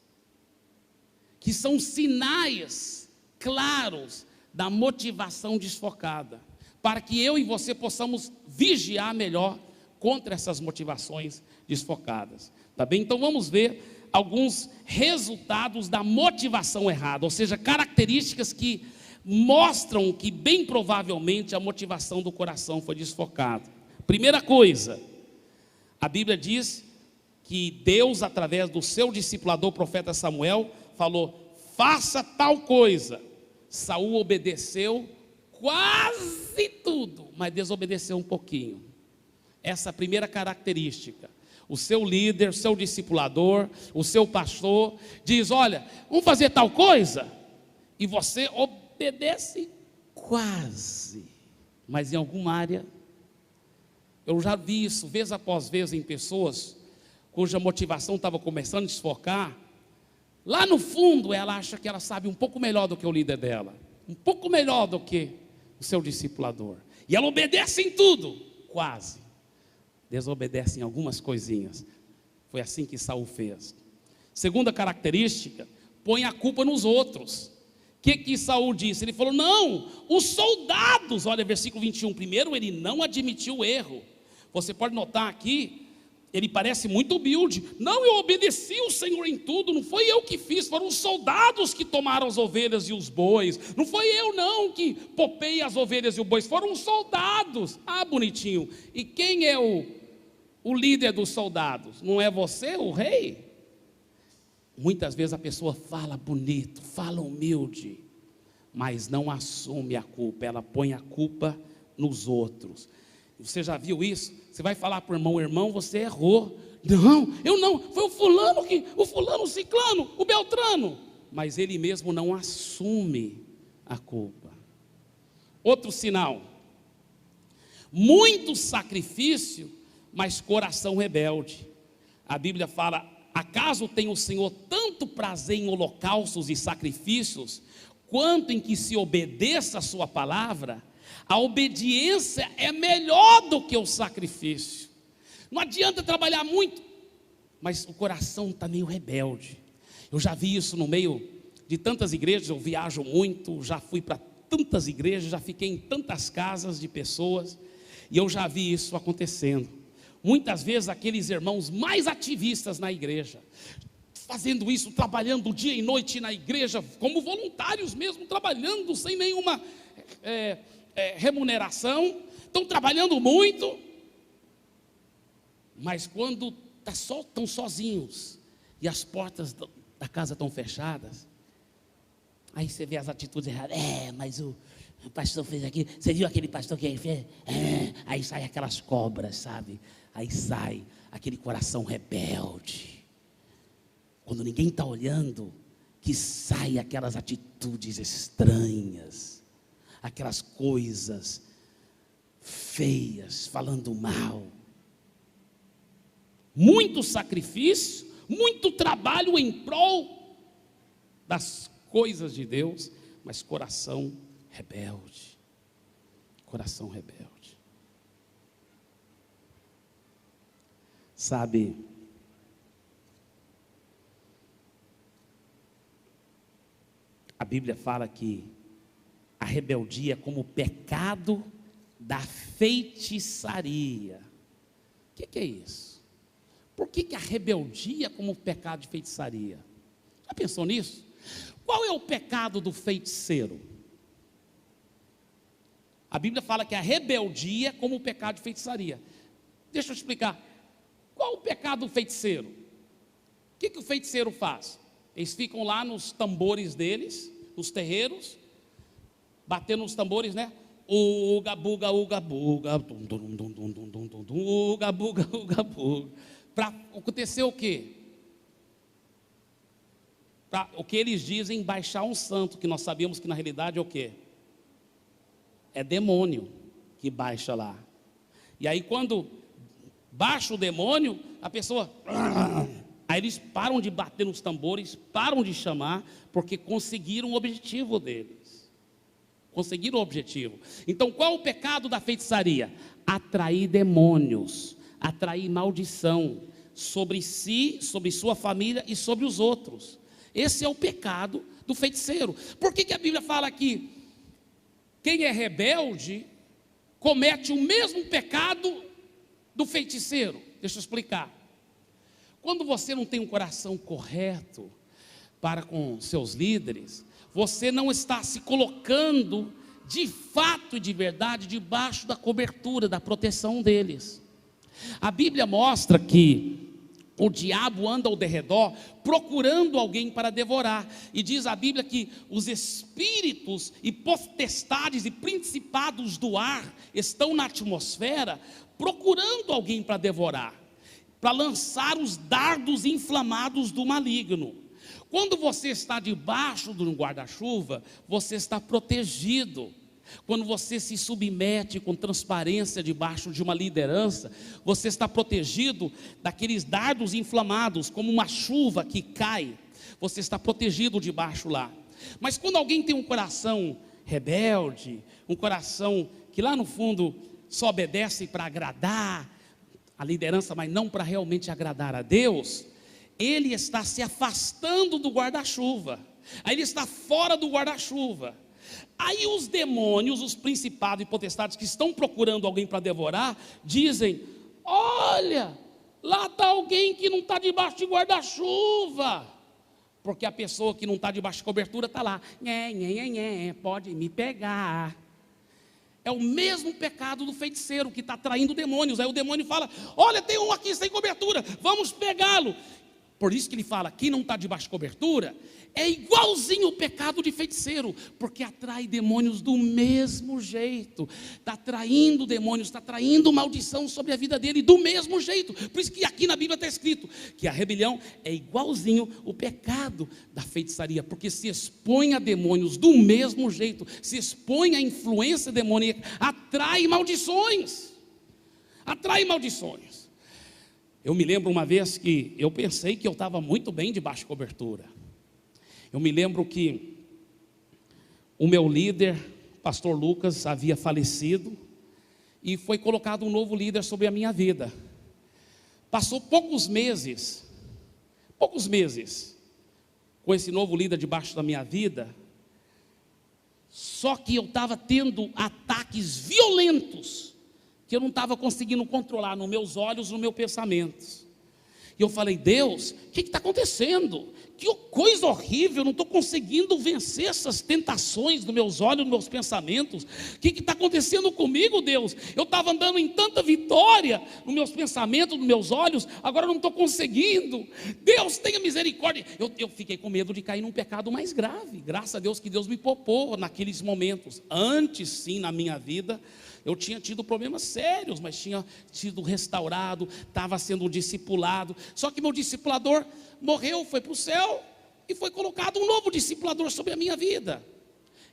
Speaker 1: que são sinais claros da motivação desfocada, para que eu e você possamos vigiar melhor contra essas motivações desfocadas, tá bem? Então vamos ver alguns resultados da motivação errada, ou seja, características que mostram que bem provavelmente a motivação do coração foi desfocada. Primeira coisa, a Bíblia diz que Deus, através do seu discipulador, profeta Samuel, falou: faça tal coisa. Saul obedeceu quase tudo, mas desobedeceu um pouquinho. Essa é a primeira característica. O seu líder, o seu discipulador, o seu pastor diz: olha, vamos fazer tal coisa, e você obedece quase, mas em alguma área. Eu já vi isso vez após vez em pessoas cuja motivação estava começando a desfocar. Lá no fundo ela acha que ela sabe um pouco melhor do que o líder dela, um pouco melhor do que o seu discipulador, e ela obedece em tudo, quase desobedece em algumas coisinhas. Foi assim que Saul fez. Segunda característica, põe a culpa nos outros. que Saul disse? Ele falou: não, os soldados, olha versículo 21, primeiro ele não admitiu o erro. Você pode notar aqui, ele parece muito humilde. Não, eu obedeci o Senhor em tudo, não foi eu que fiz, foram os soldados que tomaram as ovelhas e os bois, não foi eu não que popei as ovelhas e os bois, foram os soldados. Ah, bonitinho, e quem é o líder dos soldados? Não é você, o rei? Muitas vezes a pessoa fala bonito, fala humilde, mas não assume a culpa, ela põe a culpa nos outros. Você já viu isso? Você vai falar para o irmão: irmão, você errou. Não, eu não, foi o fulano, o ciclano, o beltrano. Mas ele mesmo não assume a culpa. Outro sinal: muito sacrifício, mas coração rebelde. A Bíblia fala: acaso tem o Senhor tanto prazer em holocaustos e sacrifícios, quanto em que se obedeça a sua palavra? A obediência é melhor do que o sacrifício. Não adianta trabalhar muito, mas o coração está meio rebelde. Eu já vi isso no meio de tantas igrejas, eu viajo muito, já fui para tantas igrejas, já fiquei em tantas casas de pessoas, e eu já vi isso acontecendo. Muitas vezes aqueles irmãos mais ativistas na igreja, fazendo isso, trabalhando dia e noite na igreja, como voluntários mesmo, trabalhando sem nenhuma remuneração, estão trabalhando muito, mas quando estão sozinhos e as portas da casa estão fechadas, aí você vê as atitudes erradas. Mas o pastor fez aqui, você viu aquele pastor que ele fez? Aí sai aquelas cobras, sabe? Aí sai aquele coração rebelde, quando ninguém está olhando, que sai aquelas atitudes estranhas, aquelas coisas feias, falando mal. Muito sacrifício, muito trabalho em prol das coisas de Deus, mas coração rebelde. Coração rebelde. Sabe, a Bíblia fala que a rebeldia é como o pecado da feitiçaria. O que é isso? Por que a rebeldia é como o pecado de feitiçaria? Já pensou nisso? Qual é o pecado do feiticeiro? A Bíblia fala que a rebeldia é como o pecado de feitiçaria. Deixa eu explicar. Qual o pecado do feiticeiro? O que o feiticeiro faz? Eles ficam lá nos tambores deles, nos terreiros, batendo nos tambores, né? Uga, buga, uga, buga, dum, dum, dum, dum, dum, dum, dum, dum, uga, buga, uga, buga. Para acontecer o quê? Para o que eles dizem, baixar um santo, que nós sabemos que na realidade é o quê? É demônio que baixa lá. E aí quando baixa o demônio, a pessoa... Aí eles param de bater nos tambores, param de chamar, porque conseguiram o objetivo deles. Conseguiram o objetivo. Então qual é o pecado da feitiçaria? Atrair demônios, atrair maldição sobre si, sobre sua família e sobre os outros. Esse é o pecado do feiticeiro. Por que a Bíblia fala que quem é rebelde comete o mesmo pecado do feiticeiro? Deixa eu explicar. Quando você não tem um coração correto para com seus líderes, você não está se colocando de fato e de verdade debaixo da cobertura, da proteção deles. A Bíblia mostra que o diabo anda ao derredor procurando alguém para devorar, e diz a Bíblia que os espíritos e potestades e principados do ar estão na atmosfera procurando alguém para devorar, para lançar os dardos inflamados do maligno. Quando você está debaixo de um guarda-chuva, você está protegido. Quando você se submete com transparência debaixo de uma liderança, você está protegido daqueles dardos inflamados, como uma chuva que cai. Você está protegido debaixo lá. Mas quando alguém tem um coração rebelde, um coração que lá no fundo só obedece para agradar a liderança, mas não para realmente agradar a Deus, ele está se afastando do guarda-chuva. Aí ele está fora do guarda-chuva. Aí os demônios, os principados e potestades que estão procurando alguém para devorar, dizem: olha, lá está alguém que não está debaixo de guarda-chuva. Porque a pessoa que não está debaixo de cobertura está lá, pode me pegar. É o mesmo pecado do feiticeiro que está atraindo demônios. Aí o demônio fala: olha, tem um aqui sem cobertura, vamos pegá-lo. Por isso que ele fala: quem não está debaixo de cobertura é igualzinho o pecado de feiticeiro, porque atrai demônios do mesmo jeito. Está atraindo demônios, está atraindo maldição sobre a vida dele do mesmo jeito. Por isso que aqui na Bíblia está escrito que a rebelião é igualzinho o pecado da feitiçaria, porque se expõe a demônios do mesmo jeito, se expõe à influência demoníaca, atrai maldições. Atrai maldições. Eu me lembro uma vez que eu pensei que eu estava muito bem debaixo de cobertura. Eu me lembro que o meu líder, pastor Lucas, havia falecido e foi colocado um novo líder sobre a minha vida. Passou poucos meses com esse novo líder debaixo da minha vida, só que eu estava tendo ataques violentos, que eu não estava conseguindo controlar nos meus olhos, nos meus pensamentos. E eu falei: Deus, o que está acontecendo? Que coisa horrível, eu não estou conseguindo vencer essas tentações nos meus olhos, nos meus pensamentos. O que está acontecendo comigo, Deus? Eu estava andando em tanta vitória nos meus pensamentos, nos meus olhos, agora eu não estou conseguindo. Deus, tenha misericórdia. Eu fiquei com medo de cair num pecado mais grave. Graças a Deus que Deus me poupou naqueles momentos. Antes, sim, na minha vida, eu tinha tido problemas sérios, mas tinha sido restaurado, estava sendo discipulado. Só que meu discipulador morreu, foi para o céu, e foi colocado um novo discipulador sobre a minha vida.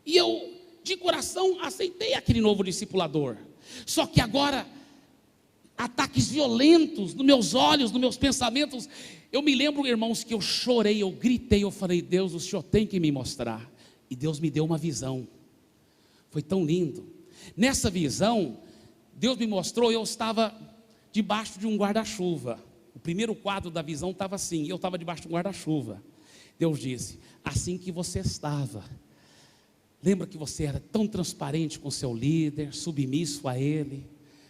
Speaker 1: E eu, de coração, aceitei aquele novo discipulador. Só que agora, ataques violentos nos meus olhos, nos meus pensamentos. Eu me lembro, irmãos, que eu chorei, eu gritei, eu falei: Deus, o Senhor tem que me mostrar. E Deus me deu uma visão. Foi tão lindo. Nessa visão, Deus me mostrou, eu estava debaixo de um guarda-chuva. O primeiro quadro da visão estava assim, eu estava debaixo de um guarda-chuva. Deus disse: assim que você estava, lembra que você era tão transparente com seu líder, submisso a ele?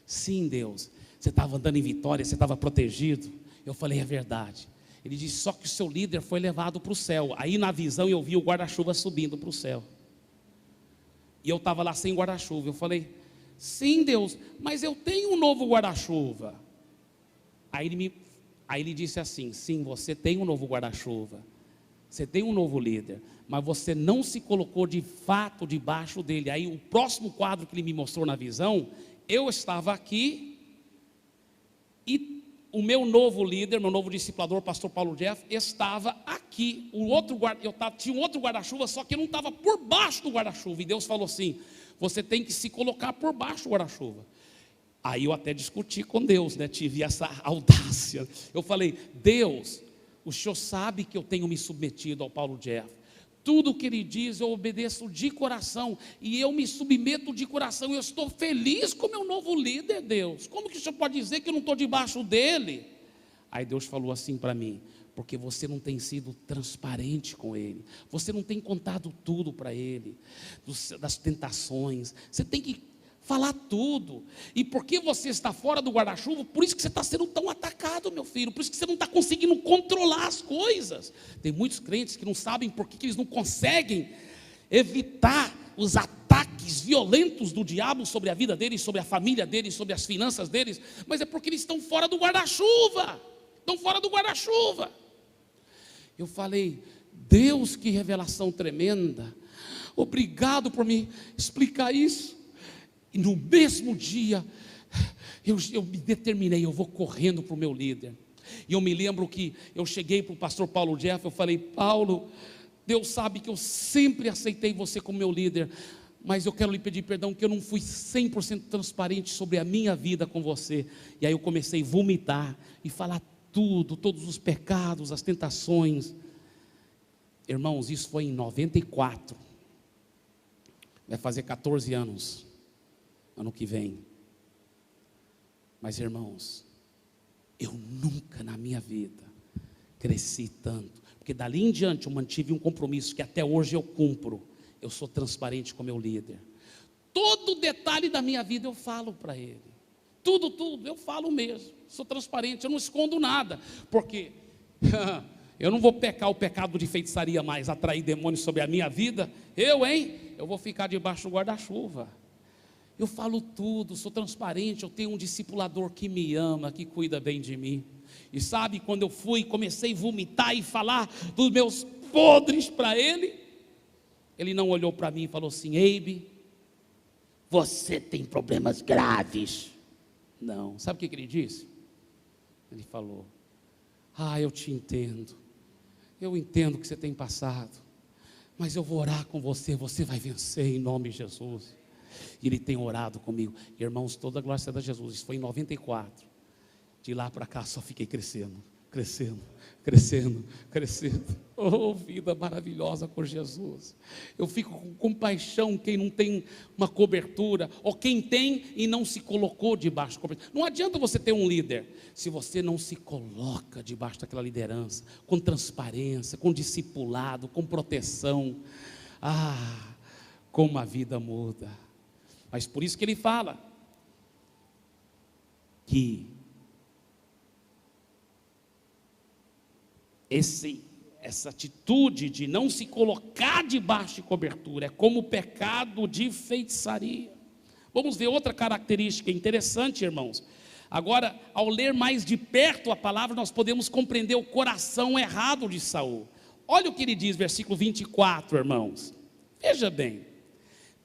Speaker 1: Sim, Deus, você estava andando em vitória, você estava protegido. Eu falei: é verdade. Ele disse: só que o seu líder foi levado para o céu. Aí na visão eu vi o guarda-chuva subindo para o céu. E eu estava lá sem guarda-chuva. Eu falei: sim, Deus, mas eu tenho um novo guarda-chuva. Aí ele disse assim: sim, você tem um novo guarda-chuva, você tem um novo líder, mas você não se colocou de fato debaixo dele. Aí o próximo quadro que ele me mostrou na visão, eu estava aqui, e o meu novo líder, meu novo discipulador, pastor Paulo Jeff, estava aqui. Tinha um outro guarda-chuva, só que eu não estava por baixo do guarda-chuva. E Deus falou assim: você tem que se colocar por baixo do guarda-chuva. Aí eu até discuti com Deus, tive essa audácia. Eu falei: Deus, o Senhor sabe que eu tenho me submetido ao Paulo Jeff. Tudo que ele diz eu obedeço de coração, e eu me submeto de coração. Eu estou feliz com o meu novo líder, Deus. Como que o Senhor pode dizer que eu não estou debaixo dele? Aí Deus falou assim para mim: porque você não tem sido transparente com ele, você não tem contado tudo para ele, das tentações. Você tem que falar tudo. E porque você está fora do guarda-chuva, por isso que você está sendo tão atacado, meu filho. Por isso que você não está conseguindo controlar as coisas. Tem muitos crentes que não sabem por que eles não conseguem evitar os ataques violentos do diabo sobre a vida deles, sobre a família deles, sobre as finanças deles. Mas é porque eles estão fora do guarda-chuva. Estão fora do guarda-chuva. Eu falei: Deus, que revelação tremenda. Obrigado por me explicar isso. E no mesmo dia, eu me determinei, eu vou correndo para o meu líder. E eu me lembro que eu cheguei para o pastor Paulo Jeff, eu falei: Paulo, Deus sabe que eu sempre aceitei você como meu líder, mas eu quero lhe pedir perdão que eu não fui 100% transparente sobre a minha vida com você. E aí eu comecei a vomitar e falar tudo, todos os pecados, as tentações. Irmãos, isso foi em 94. Vai fazer 14 anos ano que vem. Mas, irmãos, eu nunca na minha vida cresci tanto, porque dali em diante eu mantive um compromisso que até hoje eu cumpro. Eu sou transparente com meu líder. Todo detalhe da minha vida eu falo para ele. Tudo, eu falo mesmo. Sou transparente, eu não escondo nada. Porque eu não vou pecar o pecado de feitiçaria mais, atrair demônios sobre a minha vida. Eu vou ficar debaixo do guarda-chuva. Eu falo tudo, sou transparente, eu tenho um discipulador que me ama, que cuida bem de mim. E sabe, quando eu comecei a vomitar e falar dos meus podres para ele, ele não olhou para mim e falou assim: Eibe, você tem problemas graves. Não, sabe o que ele disse? Ele falou: eu te entendo, eu entendo o que você tem passado, mas eu vou orar com você, você vai vencer em nome de Jesus. E ele tem orado comigo, irmãos, toda a glória seja a Jesus. Isso foi em 94, de lá para cá só fiquei crescendo. Oh, vida maravilhosa com Jesus. Eu fico com compaixão quem não tem uma cobertura, ou quem tem e não se colocou debaixo da cobertura. Não adianta você ter um líder se você não se coloca debaixo daquela liderança, com transparência, com discipulado, com proteção. Como a vida muda. Mas por isso que ele fala que essa atitude de não se colocar debaixo de cobertura é como o pecado de feitiçaria. Vamos ver outra característica interessante, irmãos. Agora, ao ler mais de perto a palavra, nós podemos compreender o coração errado de Saul. Olha o que ele diz, versículo 24, irmãos. Veja bem: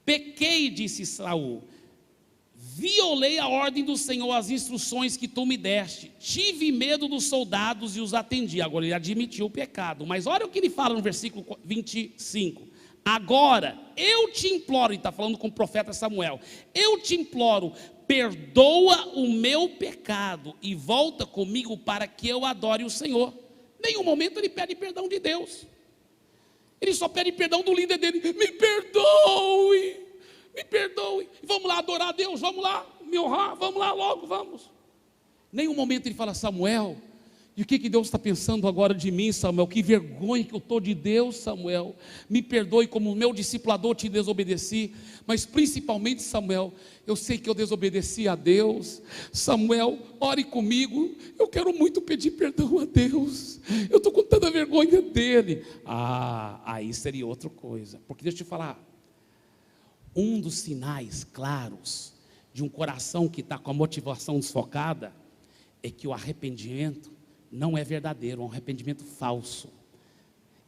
Speaker 1: pequei, disse Saul, violei a ordem do Senhor, as instruções que tu me deste, tive medo dos soldados e os atendi. Agora ele admitiu o pecado, mas olha o que ele fala no versículo 25: agora eu te imploro, e está falando com o profeta Samuel, eu te imploro, perdoa o meu pecado e volta comigo para que eu adore o Senhor. Em nenhum momento ele pede perdão de Deus, ele só pede perdão do líder dele: me perdoe, vamos lá adorar a Deus, vamos lá me honrar, vamos lá logo, vamos. Em nenhum momento ele fala: Samuel, e o que Deus está pensando agora de mim, Samuel? Que vergonha que eu estou de Deus, Samuel. Me perdoe, como meu discipulador te desobedeci. Mas principalmente, Samuel, eu sei que eu desobedeci a Deus. Samuel, ore comigo, eu quero muito pedir perdão a Deus, eu estou com tanta vergonha dele. Aí seria outra coisa. Porque deixa eu te falar, um dos sinais claros de um coração que está com a motivação desfocada é que o arrependimento não é verdadeiro, é um arrependimento falso.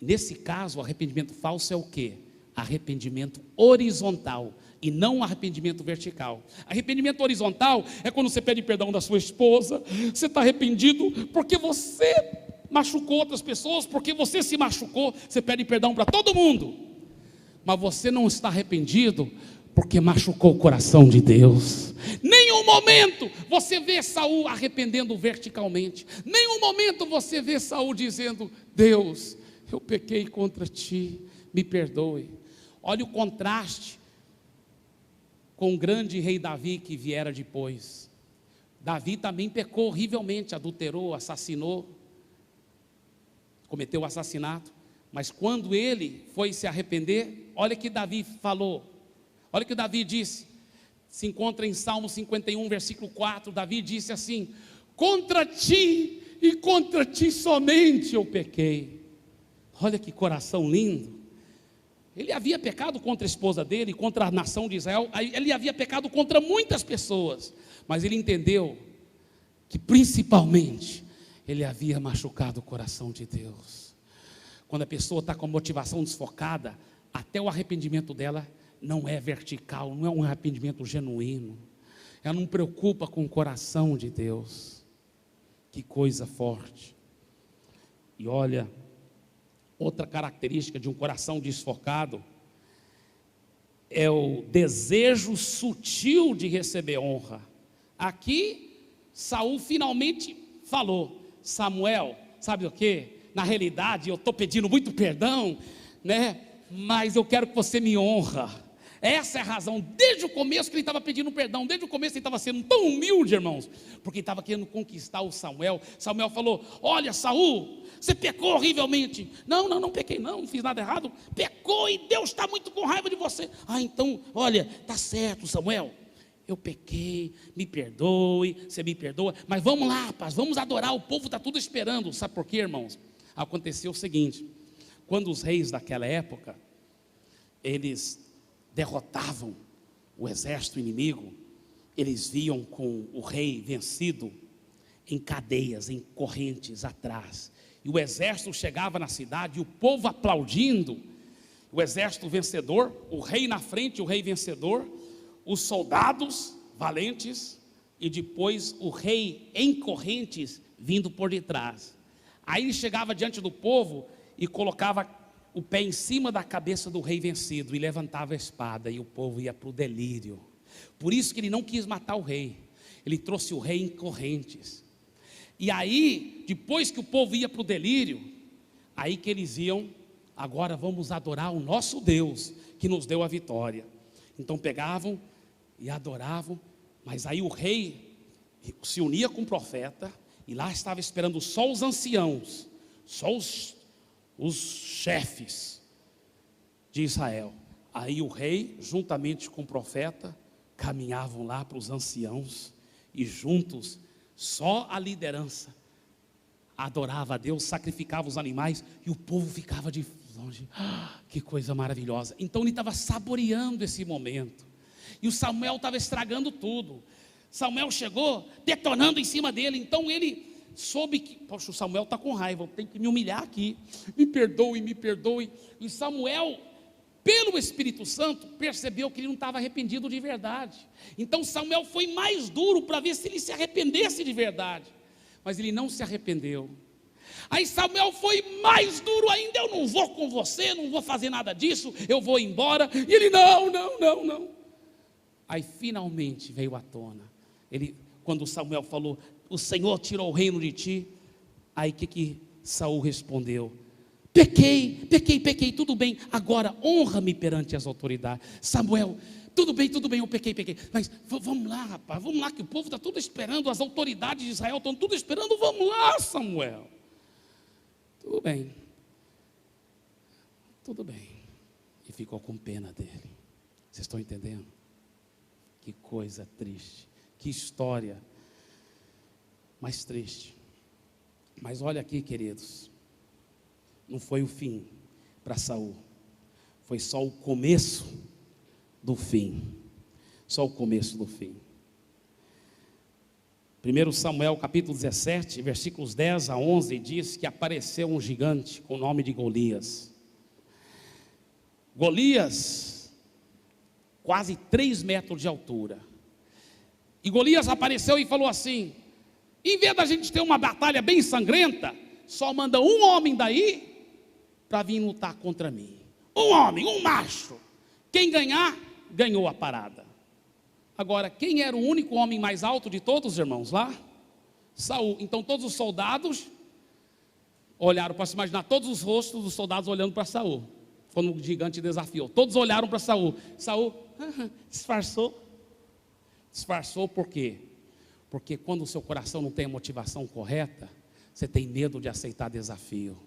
Speaker 1: Nesse caso, o arrependimento falso é o quê? Arrependimento horizontal e não arrependimento vertical. Arrependimento horizontal é quando você pede perdão da sua esposa, você está arrependido porque você machucou outras pessoas, porque você se machucou, você pede perdão para todo mundo, mas você não está arrependido porque machucou o coração de Deus. Nenhum momento você vê Saul arrependendo verticalmente. Nenhum momento você vê Saul dizendo: Deus, eu pequei contra ti, me perdoe. Olha o contraste com o grande rei Davi que viera depois. Davi também pecou horrivelmente, adulterou, assassinou, cometeu assassinato. Mas quando ele foi se arrepender, olha que Davi falou. Olha o que Davi disse, se encontra em Salmo 51, versículo 4, Davi disse assim: contra ti e contra ti somente eu pequei. Olha que coração lindo. Ele havia pecado contra a esposa dele, contra a nação de Israel, ele havia pecado contra muitas pessoas, mas ele entendeu que principalmente ele havia machucado o coração de Deus. Quando a pessoa está com a motivação desfocada, até o arrependimento dela não é vertical, não é um arrependimento genuíno. Ela não preocupa com o coração de Deus. Que coisa forte. E olha, outra característica de um coração desfocado é o desejo sutil de receber honra. Aqui, Saul finalmente falou: Samuel, sabe o que? Na realidade, eu estou pedindo muito perdão, né? Mas eu quero que você me honra. Essa é a razão, desde o começo que ele estava pedindo perdão, desde o começo ele estava sendo tão humilde, irmãos, porque ele estava querendo conquistar o Samuel. Samuel falou: olha, Saul, você pecou horrivelmente. Não pequei não fiz nada errado. Pecou e Deus está muito com raiva de você. Então, olha, está certo, Samuel, eu pequei, me perdoe, você me perdoa, mas vamos lá, rapaz, vamos adorar, o povo está tudo esperando. Sabe por quê, irmãos? Aconteceu o seguinte: quando os reis daquela época, eles derrotavam o exército inimigo, eles viam com o rei vencido em cadeias, em correntes atrás, e o exército chegava na cidade, e o povo aplaudindo, o exército vencedor, o rei na frente, o rei vencedor, os soldados valentes, e depois o rei em correntes vindo por detrás. Aí ele chegava diante do povo e colocava o pé em cima da cabeça do rei vencido e levantava a espada, e o povo ia para o delírio. Por isso que ele não quis matar o rei, ele trouxe o rei em correntes. E aí, depois que o povo ia para o delírio, aí que eles iam: agora vamos adorar o nosso Deus, que nos deu a vitória. Então pegavam e adoravam, mas aí o rei se unia com o profeta, e lá estava esperando só os anciãos, só os chefes de Israel. Aí o rei, juntamente com o profeta, caminhavam lá para os anciãos, e juntos, só a liderança adorava a Deus, sacrificava os animais, e o povo ficava de longe. Que coisa maravilhosa. Então ele estava saboreando esse momento, e o Samuel estava estragando tudo. Samuel chegou detonando em cima dele. Então ele soube que, poxa, o Samuel está com raiva, eu tenho que me humilhar aqui, me perdoe. E Samuel, pelo Espírito Santo, percebeu que ele não estava arrependido de verdade. Então Samuel foi mais duro para ver se ele se arrependesse de verdade, mas ele não se arrependeu. Aí Samuel foi mais duro ainda: eu não vou com você, não vou fazer nada disso, eu vou embora. E ele: não. Aí finalmente veio à tona. Quando Samuel falou: o Senhor tirou o reino de ti. Aí que Saul respondeu: pequei, tudo bem, agora honra-me perante as autoridades. Samuel: tudo bem, eu pequei, mas vamos lá, rapaz, vamos lá, que o povo está tudo esperando, as autoridades de Israel estão tudo esperando, vamos lá, Samuel. Tudo bem. E ficou com pena dele. Vocês estão entendendo? Que coisa triste, que história mais triste. Mas olha aqui, queridos, não foi o fim para Saul, foi só o começo do fim. Só o começo do fim. 1 Samuel capítulo 17, versículos 10 a 11, diz que apareceu um gigante com o nome de Golias. Golias, quase 3 metros de altura. E Golias apareceu e falou assim: em vez da gente ter uma batalha bem sangrenta, só manda um homem daí para vir lutar contra mim. Um homem, um macho. Quem ganhar, ganhou a parada. Agora, quem era o único homem mais alto de todos, irmãos, lá? Saul. Então todos os soldados olharam para se imaginar, todos os rostos dos soldados olhando para Saul, quando o gigante desafiou. Todos olharam para Saul. Saul disfarçou. Disfarçou por quê? Porque quando o seu coração não tem a motivação correta, você tem medo de aceitar desafio.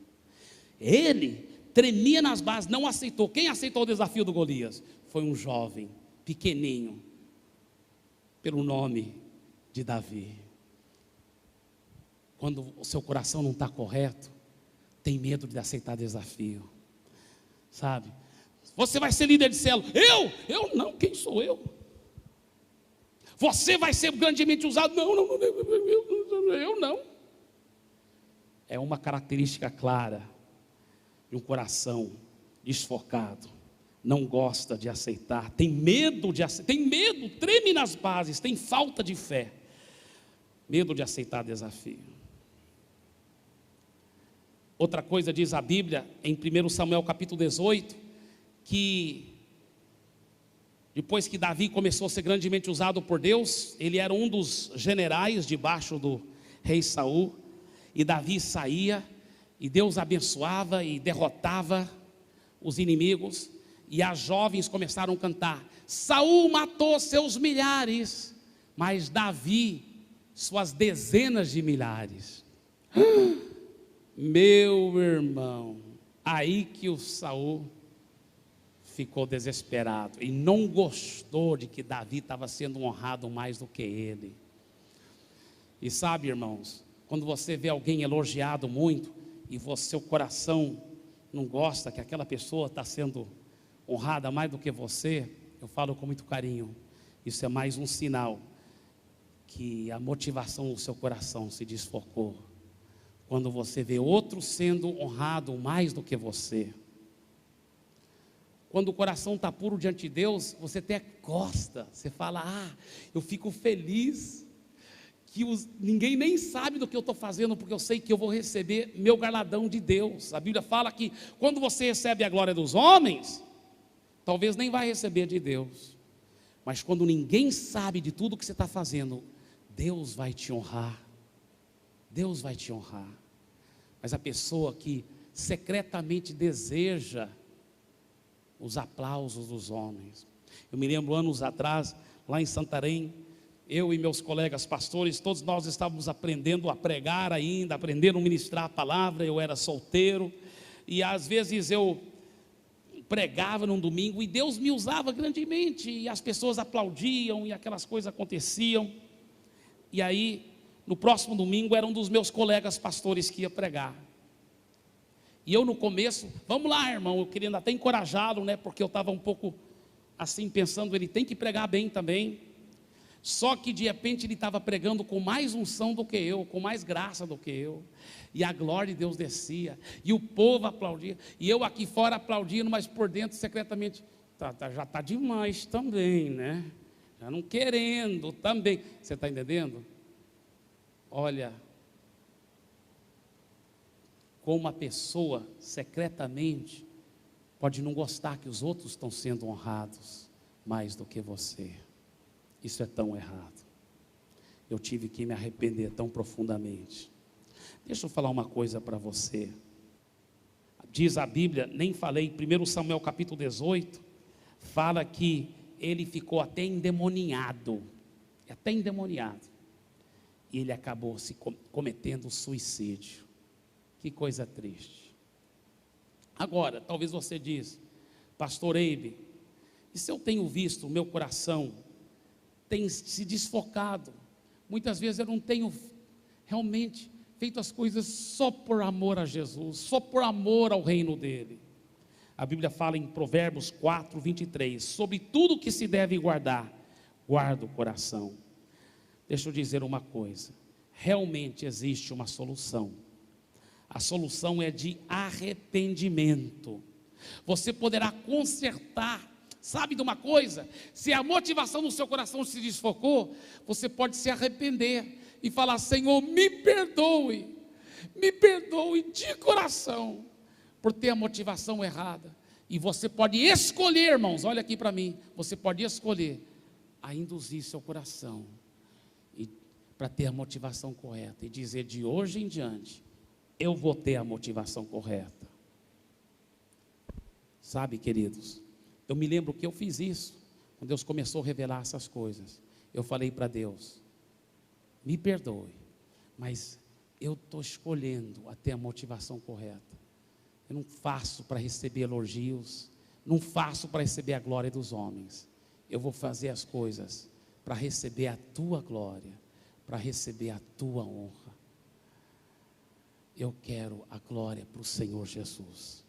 Speaker 1: Ele tremia nas bases, não aceitou. Quem aceitou o desafio do Golias? Foi um jovem, pequenininho, pelo nome de Davi. Quando o seu coração não está correto, tem medo de aceitar desafio, sabe? Você vai ser líder de célula. Eu não, quem sou eu? Você vai ser grandemente usado. Não, eu não. É uma característica clara de um coração desfocado. Não gosta de aceitar, tem medo, treme nas bases, tem falta de fé, medo de aceitar desafio. Outra coisa diz a Bíblia, em 1 Samuel capítulo 18, que depois que Davi começou a ser grandemente usado por Deus, ele era um dos generais debaixo do rei Saul, e Davi saía, e Deus abençoava e derrotava os inimigos. E as jovens começaram a cantar: Saul matou seus milhares, mas Davi suas dezenas de milhares. Meu irmão, aí que o Saul ficou desesperado e não gostou de que Davi estava sendo honrado mais do que ele. E sabe, irmãos, quando você vê alguém elogiado muito e seu coração não gosta que aquela pessoa está sendo honrada mais do que você, eu falo com muito carinho, isso é mais um sinal que a motivação do seu coração se desfocou. Quando você vê outro sendo honrado mais do que você. Quando o coração está puro diante de Deus, você até gosta, você fala: eu fico feliz, que ninguém nem sabe do que eu estou fazendo, porque eu sei que eu vou receber meu galardão de Deus. A Bíblia fala que quando você recebe a glória dos homens, talvez nem vai receber de Deus, mas quando ninguém sabe de tudo que você está fazendo, Deus vai te honrar. Deus vai te honrar. Mas a pessoa que secretamente deseja os aplausos dos homens. Eu me lembro anos atrás, lá em Santarém, eu e meus colegas pastores, todos nós estávamos aprendendo a pregar ainda, aprendendo a ministrar a palavra. Eu era solteiro, e às vezes eu pregava num domingo, e Deus me usava grandemente, e as pessoas aplaudiam, e aquelas coisas aconteciam. E aí, no próximo domingo, era um dos meus colegas pastores que ia pregar. E eu no começo, vamos lá, irmão, eu queria até encorajá-lo, né? Porque eu estava um pouco assim, pensando, ele tem que pregar bem também. Só que de repente ele estava pregando com mais unção do que eu, com mais graça do que eu. E a glória de Deus descia, e o povo aplaudia, e eu aqui fora aplaudindo, mas por dentro secretamente, já está demais também, né? Já não querendo também. Você está entendendo? Olha, como a pessoa secretamente pode não gostar que os outros estão sendo honrados mais do que você. Isso é tão errado. Eu tive que me arrepender tão profundamente. Deixa eu falar uma coisa para você. Diz a Bíblia, nem falei, 1 Samuel capítulo 18, fala que ele ficou até endemoniado. E ele acabou se cometendo suicídio. Que coisa triste. Agora, talvez você diz: pastor Eibe, e se eu tenho visto o meu coração tem se desfocado, muitas vezes eu não tenho realmente feito as coisas só por amor a Jesus, só por amor ao reino dele. A Bíblia fala em Provérbios 4, 23, sobre tudo que se deve guardar, guarda o coração. Deixa eu dizer uma coisa, realmente existe uma solução. A solução é de arrependimento. Você poderá consertar. Sabe de uma coisa? Se a motivação do seu coração se desfocou, você pode se arrepender e falar: Senhor, me perdoe de coração, por ter a motivação errada. E você pode escolher, irmãos, olha aqui para mim, você pode escolher a induzir seu coração para ter a motivação correta e dizer: de hoje em diante eu vou ter a motivação correta. Sabe, queridos, eu me lembro que eu fiz isso, quando Deus começou a revelar essas coisas. Eu falei para Deus: me perdoe, mas eu estou escolhendo a ter a motivação correta. Eu não faço para receber elogios, não faço para receber a glória dos homens. Eu vou fazer as coisas para receber a tua glória, para receber a tua honra. Eu quero a glória para o Senhor Jesus.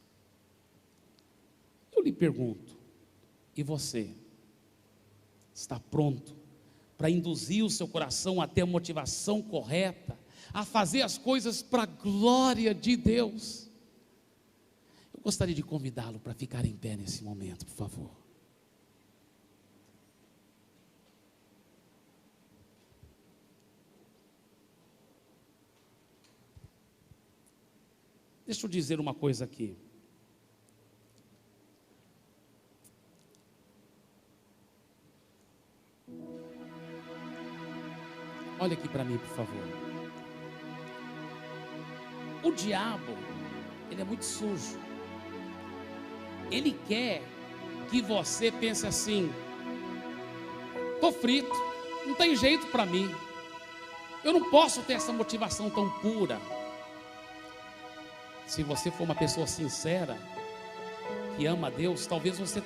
Speaker 1: Eu lhe pergunto, e você? Está pronto para induzir o seu coração a ter a motivação correta, a fazer as coisas para a glória de Deus? Eu gostaria de convidá-lo para ficar em pé nesse momento, por favor. Deixa eu dizer uma coisa aqui. Olha aqui para mim, por favor. O diabo, ele é muito sujo. Ele quer que você pense assim: estou frito, não tem jeito para mim, eu não posso ter essa motivação tão pura. Se você for uma pessoa sincera, que ama a Deus, talvez você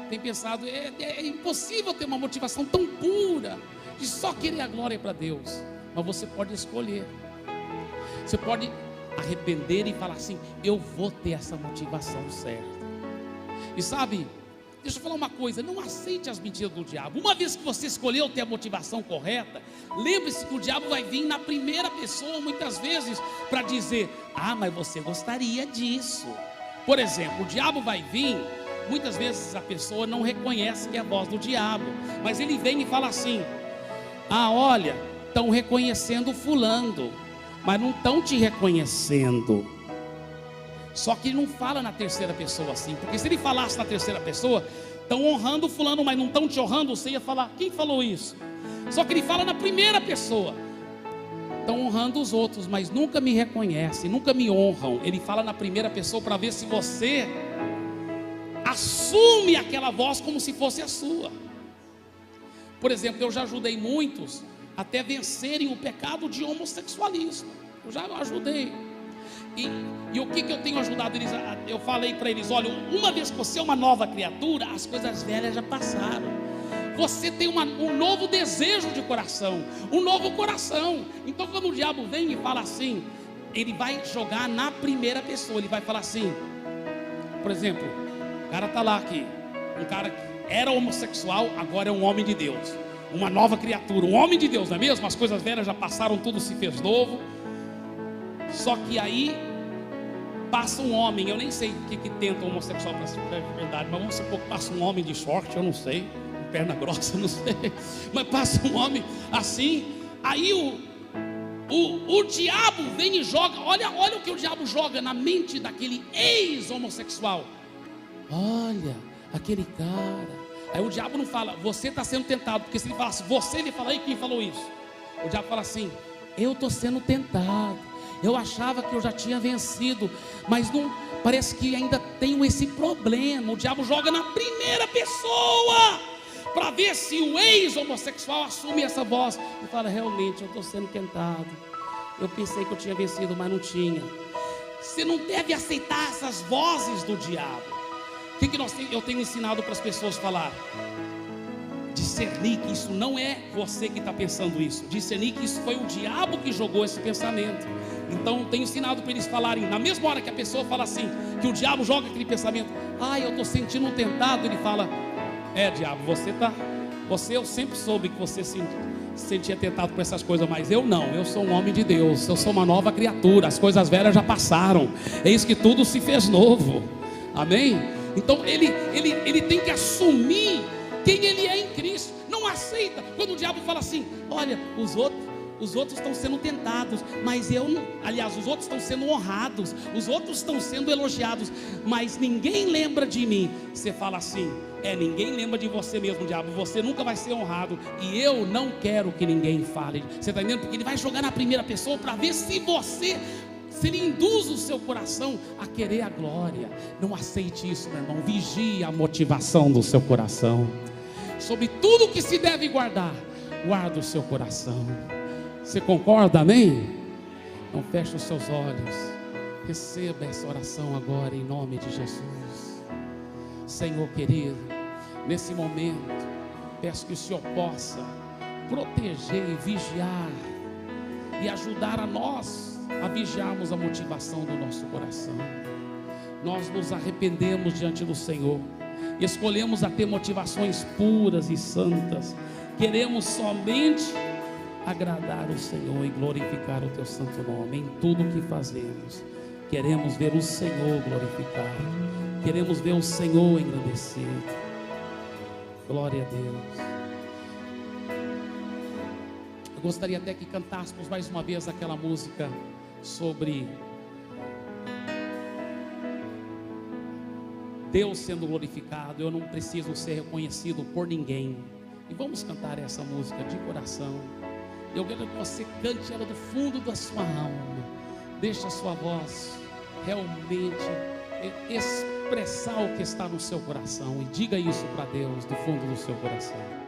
Speaker 1: tenha pensado: é impossível ter uma motivação tão pura, de só querer a glória para Deus. Mas você pode escolher, você pode arrepender e falar assim: eu vou ter essa motivação certa. E sabe, deixa eu falar uma coisa: não aceite as mentiras do diabo. Uma vez que você escolheu ter a motivação correta, lembre-se que o diabo vai vir na primeira pessoa, muitas vezes, para dizer: ah, mas você gostaria disso. Por exemplo, o diabo vai vir, muitas vezes a pessoa não reconhece que é a voz do diabo, mas ele vem e fala assim: ah, olha, estão reconhecendo fulano, mas não estão te reconhecendo. Só que ele não fala na terceira pessoa assim, porque se ele falasse na terceira pessoa: estão honrando fulano, mas não estão te honrando, você ia falar: quem falou isso? Só que ele fala na primeira pessoa: estão honrando os outros, mas nunca me reconhecem, nunca me honram. Ele fala na primeira pessoa para ver se você assume aquela voz como se fosse a sua. Por exemplo, eu já ajudei muitos até vencerem o pecado de homossexualismo. Eu já ajudei. E o que eu tenho ajudado eles? Eu falei para eles: olha, uma vez que você é uma nova criatura, as coisas velhas já passaram. Você tem um novo desejo de coração, um novo coração. Então quando o diabo vem e fala assim, ele vai jogar na primeira pessoa. Ele vai falar assim, por exemplo, o cara está lá aqui, um cara que era homossexual, agora é um homem de Deus, uma nova criatura, um homem de Deus, não é mesmo? As coisas velhas já passaram, tudo se fez novo. Só que aí passa um homem, eu nem sei o que tenta o homossexual para ser verdade, mas vamos supor que passa um homem de short, eu não sei, perna grossa, não sei, mas passa um homem assim, aí o diabo vem e joga, olha o que o diabo joga na mente daquele ex-homossexual: olha, aquele cara. Aí o diabo não fala: você está sendo tentado, porque se ele falasse você, ele fala: aí quem falou isso? O diabo fala assim: eu estou sendo tentado, eu achava que eu já tinha vencido, mas não, parece que ainda tenho esse problema. O diabo joga na primeira pessoa, para ver se o ex-homossexual assume essa voz e fala: realmente eu estou sendo tentado, eu pensei que eu tinha vencido, mas não tinha. Você não deve aceitar essas vozes do diabo. O que eu tenho ensinado para as pessoas falar? Discernir que isso não é você que está pensando isso, discernir que isso foi o diabo que jogou esse pensamento. Então tenho ensinado para eles falarem, na mesma hora que a pessoa fala assim, que o diabo joga aquele pensamento: ah, eu estou sentindo um tentado, ele fala: é, diabo, eu sempre soube que você se sentia tentado por essas coisas, mas eu não, eu sou um homem de Deus, eu sou uma nova criatura, as coisas velhas já passaram, eis que tudo se fez novo. Amém? Então ele tem que assumir quem ele é em Cristo. Não aceita quando o diabo fala assim: olha, os outros estão sendo tentados, mas eu não. Aliás, os outros estão sendo honrados, os outros estão sendo elogiados, mas ninguém lembra de mim. Você fala assim: ninguém lembra de você mesmo, diabo, você nunca vai ser honrado, e eu não quero que ninguém fale. Você está entendendo? Porque ele vai jogar na primeira pessoa para ver se ele induz o seu coração a querer a glória. Não aceite isso, meu irmão. Vigie a motivação do seu coração. Sobre tudo que se deve guardar, guarda o seu coração. Você concorda, amém? Então feche os seus olhos, receba essa oração agora em nome de Jesus. Senhor querido, nesse momento peço que o Senhor possa proteger e vigiar e ajudar a nós a vigiarmos a motivação do nosso coração. Nós nos arrependemos diante do Senhor, escolhemos a ter motivações puras e santas, queremos somente agradar o Senhor e glorificar o teu santo nome em tudo o que fazemos. Queremos ver o Senhor glorificado, queremos ver o Senhor engrandecido. Glória a Deus. Eu gostaria até que cantássemos mais uma vez aquela música sobre Deus sendo glorificado. Eu não preciso ser reconhecido por ninguém. E vamos cantar essa música de coração. Eu quero que você cante ela do fundo da sua alma. Deixe a sua voz realmente expressar o que está no seu coração. E diga isso para Deus do fundo do seu coração.